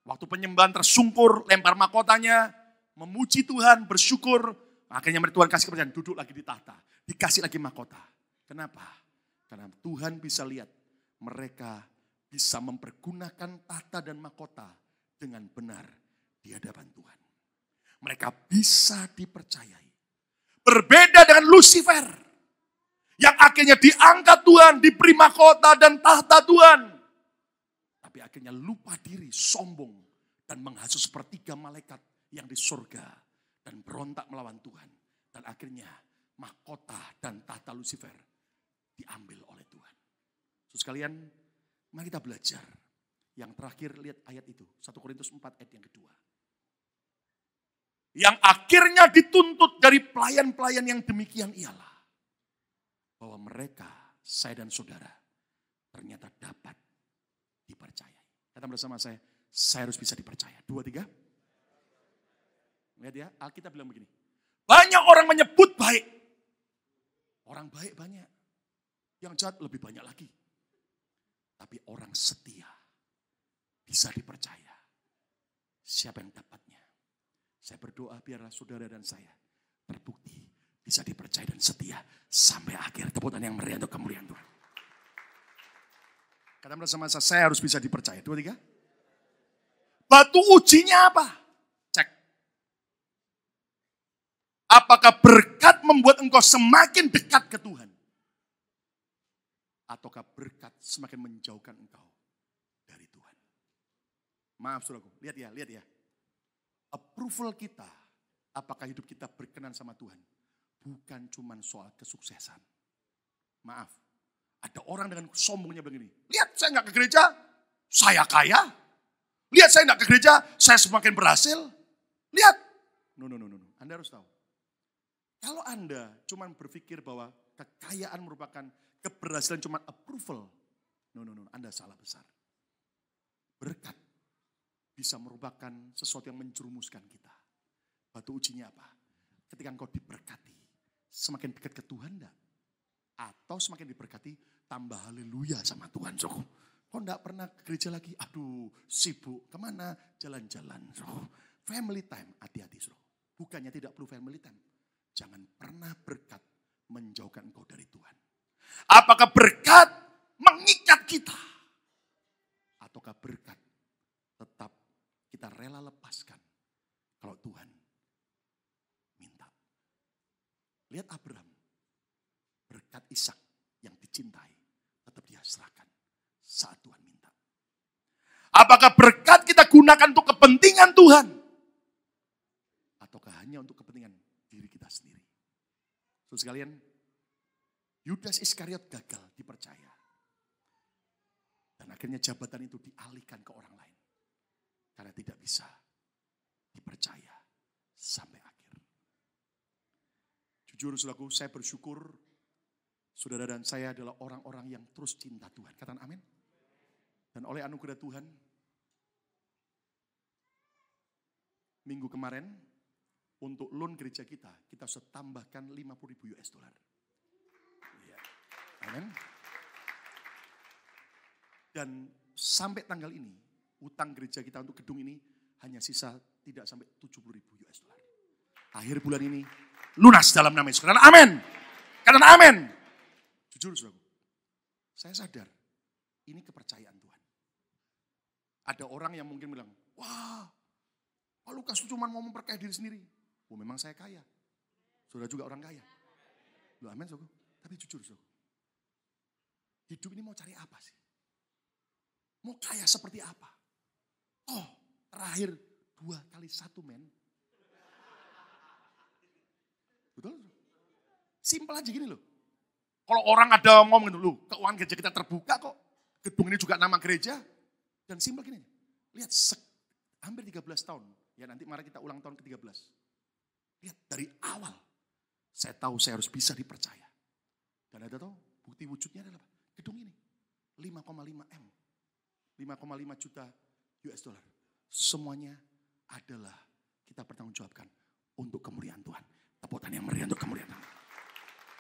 Speaker 1: Waktu penyembahan tersungkur, lempar mahkotanya, memuji Tuhan, bersyukur. Akhirnya Tuhan kasih kepercayaan, duduk lagi di tahta. Dikasih lagi mahkota. Kenapa? Karena Tuhan bisa lihat mereka bisa mempergunakan tahta dan mahkota dengan benar di hadapan Tuhan. Mereka bisa dipercayai. Berbeda dengan Lucifer yang akhirnya diangkat Tuhan, diberi mahkota dan tahta Tuhan. Tapi akhirnya lupa diri, sombong dan menghasut sepertiga malaikat yang di surga dan berontak melawan Tuhan. Dan akhirnya mahkota dan tahta Lucifer diambil oleh Tuhan. Saudara sekalian, mari kita belajar. Yang terakhir lihat ayat itu, 1 Korintus 4 ayat yang kedua. Yang akhirnya dituntut dari pelayan-pelayan yang demikian ialah bahwa mereka, saya dan saudara, ternyata dapat dipercayai. Kata bersama saya harus bisa dipercaya. 2, 3. Lihat ya, Alkitab bilang begini. Banyak orang menyebut baik. Orang baik banyak. Yang jahat lebih banyak lagi. Tapi orang setia bisa dipercaya. Siapa yang dapatnya? Saya berdoa biarlah saudara dan saya terbukti bisa dipercaya dan setia sampai akhir. Tepuk tangan yang meriah untuk kemuliaan Tuhan. Kata bersama saya harus bisa dipercaya. 2, 3. Batu ujinya apa? Cek. Apakah berkat membuat engkau semakin dekat ke Tuhan? Ataukah berkat semakin menjauhkan engkau dari Tuhan? Maaf saudaraku, lihat ya. Approval kita, apakah hidup kita berkenan sama Tuhan? Bukan cuma soal kesuksesan. Maaf, ada orang dengan sombongnya begini. Lihat saya nggak ke gereja, saya kaya. Lihat saya nggak ke gereja, saya semakin berhasil. Lihat. No. Anda harus tahu. Kalau Anda cuma berpikir bahwa kekayaan merupakan keberhasilan cuma approval. No. Anda salah besar. Berkat bisa merupakan sesuatu yang menjerumuskan kita. Batu ujinya apa? Ketika engkau diberkati, semakin dekat ke Tuhan enggak? Atau semakin diberkati, tambah haleluya sama Tuhan. So, kok enggak pernah ke gereja lagi? Aduh, sibuk. Kemana? Jalan-jalan. So, family time, hati-hati. So. Bukannya tidak perlu family time. Jangan pernah berkat menjauhkan engkau dari Tuhan. Apakah berkat mengikat kita? Ataukah berkat tetap kita rela lepaskan kalau Tuhan minta? Lihat Abraham, berkat Ishak yang dicintai tetap dia serahkan saat Tuhan minta. Apakah berkat kita gunakan untuk kepentingan Tuhan? Ataukah hanya untuk kepentingan diri kita sendiri? Saudara sekalian, Yudas Iskariot gagal dipercaya. Dan akhirnya jabatan itu dialihkan ke orang lain. Karena tidak bisa dipercaya sampai akhir. Jujur saudaraku, saya bersyukur saudara dan saya adalah orang-orang yang terus cinta Tuhan. Katakan amin. Dan oleh anugerah Tuhan, minggu kemarin untuk loan gereja kita sudah tambahkan 50.000 US dollar. Ya. Amin. Dan sampai tanggal ini, utang gereja kita untuk gedung ini hanya sisa tidak sampai 70.000 US dollar. Akhir bulan ini lunas dalam nama Yesus. Katakan amin. Katakan amin. Jujur saudaraku, saya sadar ini kepercayaan Tuhan. Ada orang yang mungkin bilang, wah Pak Lukas cuma mau memperkaya diri sendiri. Oh memang saya kaya. Saudara juga orang kaya. Loh amin saudaraku. Tapi jujur saudaraku, hidup ini mau cari apa sih? Mau kaya seperti apa? Oh, terakhir 2 kali 1 men. Betul? Simpel aja gini loh. Kalau orang ada ngomong gitu, loh keuangan gereja kita terbuka kok. Gedung ini juga nama gereja. Dan simpel gini, lihat hampir 13 tahun. Ya nanti mari kita ulang tahun ke-13. Lihat dari awal, saya tahu saya harus bisa dipercaya. Dan ada tahu, bukti wujudnya adalah gedung ini. 5,5 M. 5,5 juta US dollar. Semuanya adalah kita bertanggungjawabkan untuk kemuliaan Tuhan. Tepuk tangan yang meriah untuk kemuliaan Tuhan.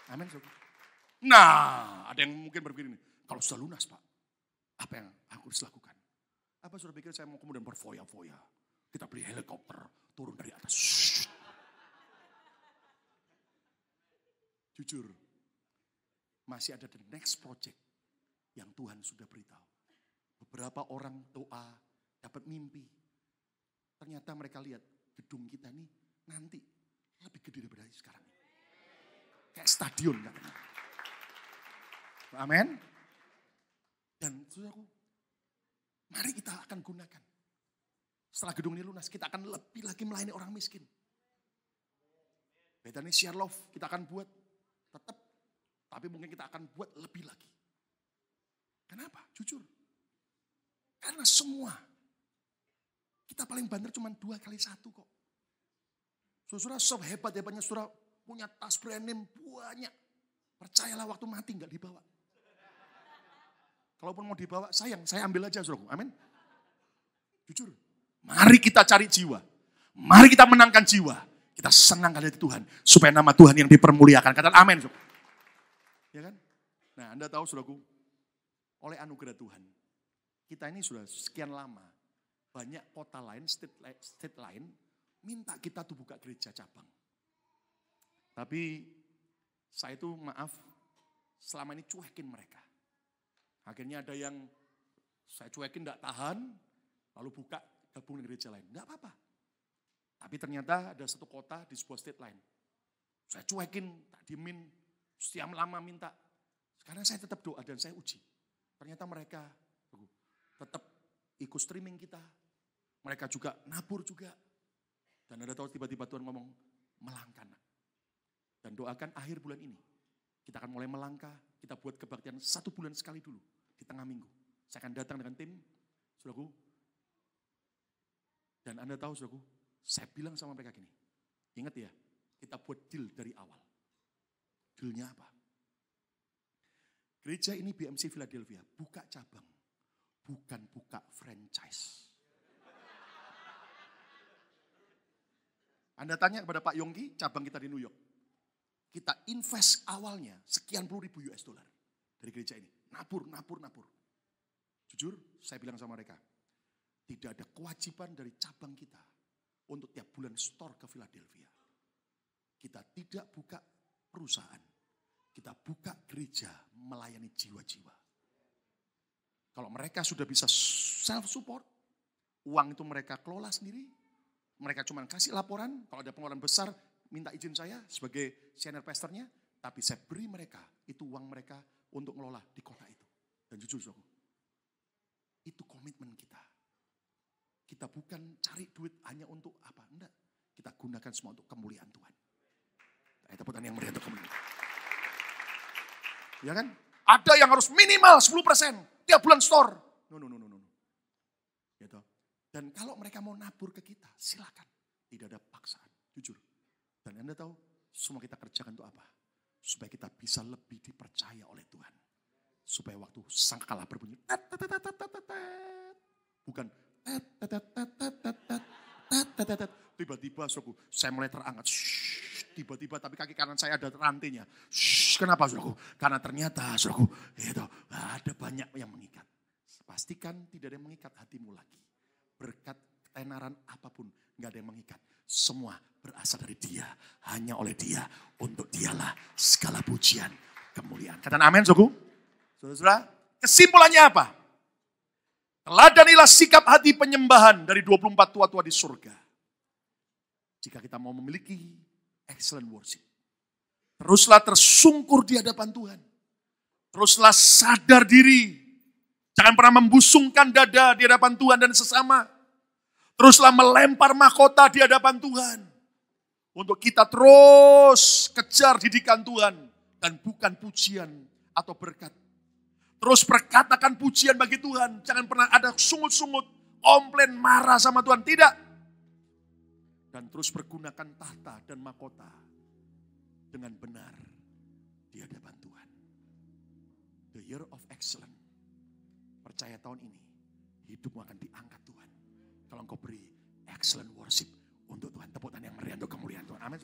Speaker 1: Amin. Nah, ada yang mungkin berpikir ini, kalau sudah lunas Pak, apa yang aku harus lakukan? Apa sudah pikir saya mau kemudian berfoya-foya? Kita beli helikopter, turun dari atas. Jujur, masih ada the next project yang Tuhan sudah beritahu. Beberapa orang doa, dapat mimpi. Ternyata mereka lihat gedung kita nih nanti lebih gede daripada sekarang. Kayak stadion katanya. Amin. Dan saudaraku, mari kita akan gunakan. Setelah gedung ini lunas, kita akan lebih lagi melayani orang miskin. Bethany Share Love kita akan buat tetap, tapi mungkin kita akan buat lebih lagi. Kenapa? Jujur. Karena semua, kita paling banter cuma 2 kali 1 kok. Saudara sehebat-hebatnya saudara punya tas brand name banyak. Percayalah waktu mati nggak dibawa. Kalaupun mau dibawa, sayang, saya ambil aja saudaraku. Amin. Jujur, mari kita cari jiwa. Mari kita menangkan jiwa. Kita senang kali hati Tuhan. Supaya nama Tuhan yang dipermuliakan. Katakan amin. Ya kan? Nah Anda tahu saudaraku, oleh anugerah Tuhan, kita ini sudah sekian lama, banyak kota lain, state lain, minta kita tuh buka gereja cabang. Tapi saya itu maaf, selama ini cuekin mereka. Akhirnya ada yang saya cuekin gak tahan, lalu buka gabung dengan gereja lain. Enggak apa-apa. Tapi ternyata ada satu kota di sebuah state lain. Saya cuekin, tak diemin, setiap lama minta. Sekarang saya tetap doa dan saya uji. Ternyata mereka tetap ikut streaming kita. Mereka juga nabur juga. Dan ada tahu tiba-tiba Tuhan ngomong, melangkah. Dan doakan akhir bulan ini. Kita akan mulai melangkah, kita buat kebaktian 1 bulan sekali dulu. Di tengah minggu. Saya akan datang dengan tim, saudaraku. Dan Anda tahu, saudaraku, saya bilang sama mereka gini, ingat ya, kita buat deal dari awal. Dealnya apa? Gereja ini BMC Philadelphia, buka cabang, bukan buka franchise. Anda tanya kepada Pak Yongki, cabang kita di New York. Kita invest awalnya sekian puluh ribu US dollar dari gereja ini. Nabur. Jujur, saya bilang sama mereka, tidak ada kewajiban dari cabang kita untuk tiap bulan store ke Philadelphia. Kita tidak buka perusahaan. Kita buka gereja melayani jiwa-jiwa. Kalau mereka sudah bisa self-support, uang itu mereka kelola sendiri. Mereka cuma kasih laporan, kalau ada pengeluaran besar, minta izin saya sebagai senior pastornya. Tapi saya beri mereka, itu uang mereka untuk ngelola di kota itu. Dan jujur, itu komitmen kita. Kita bukan cari duit hanya untuk apa, enggak. Kita gunakan semua untuk kemuliaan Tuhan. Tepuk tangan yang meriah untuk kemuliaan. Ya kan? Ada yang harus minimal 10% tiap bulan store. No. Gitu. Dan kalau mereka mau nabur ke kita, silakan. Tidak ada paksaan, jujur. Dan Anda tahu, semua kita kerjakan untuk apa? Supaya kita bisa lebih dipercaya oleh Tuhan. Supaya waktu sangkakala berbunyi, bukan tiba-tiba saya mulai terangkat. Tiba-tiba tapi kaki kanan saya ada rantainya. Kenapa saudaraku? Karena ternyata saudaraku, ada banyak yang mengikat. Pastikan tidak ada yang mengikat hatimu lagi. Berkat tenaran apapun, nggak ada yang mengikat. Semua berasal dari Dia, hanya oleh Dia, untuk Dialah segala pujian, kemuliaan. Katakan amin, saudaraku. Saudara, kesimpulannya apa? Teladanilah sikap hati penyembahan dari 24 tua-tua di surga. Jika kita mau memiliki excellent worship. Teruslah tersungkur di hadapan Tuhan. Teruslah sadar diri. Jangan pernah membusungkan dada di hadapan Tuhan dan sesama. Teruslah melempar mahkota di hadapan Tuhan. Untuk kita terus kejar didikan Tuhan. Dan bukan pujian atau berkat. Terus berkatakan pujian bagi Tuhan. Jangan pernah ada sungut-sungut, komplain, marah sama Tuhan. Tidak. Dan terus pergunakan tahta dan mahkota dengan benar di hadapan Tuhan. The year of excellence. Percaya tahun ini, hidupmu akan diangkat Tuhan. Kalau engkau beri excellent worship untuk Tuhan. Tepuk tangan yang meriah untuk kemuliaan Tuhan. Amin.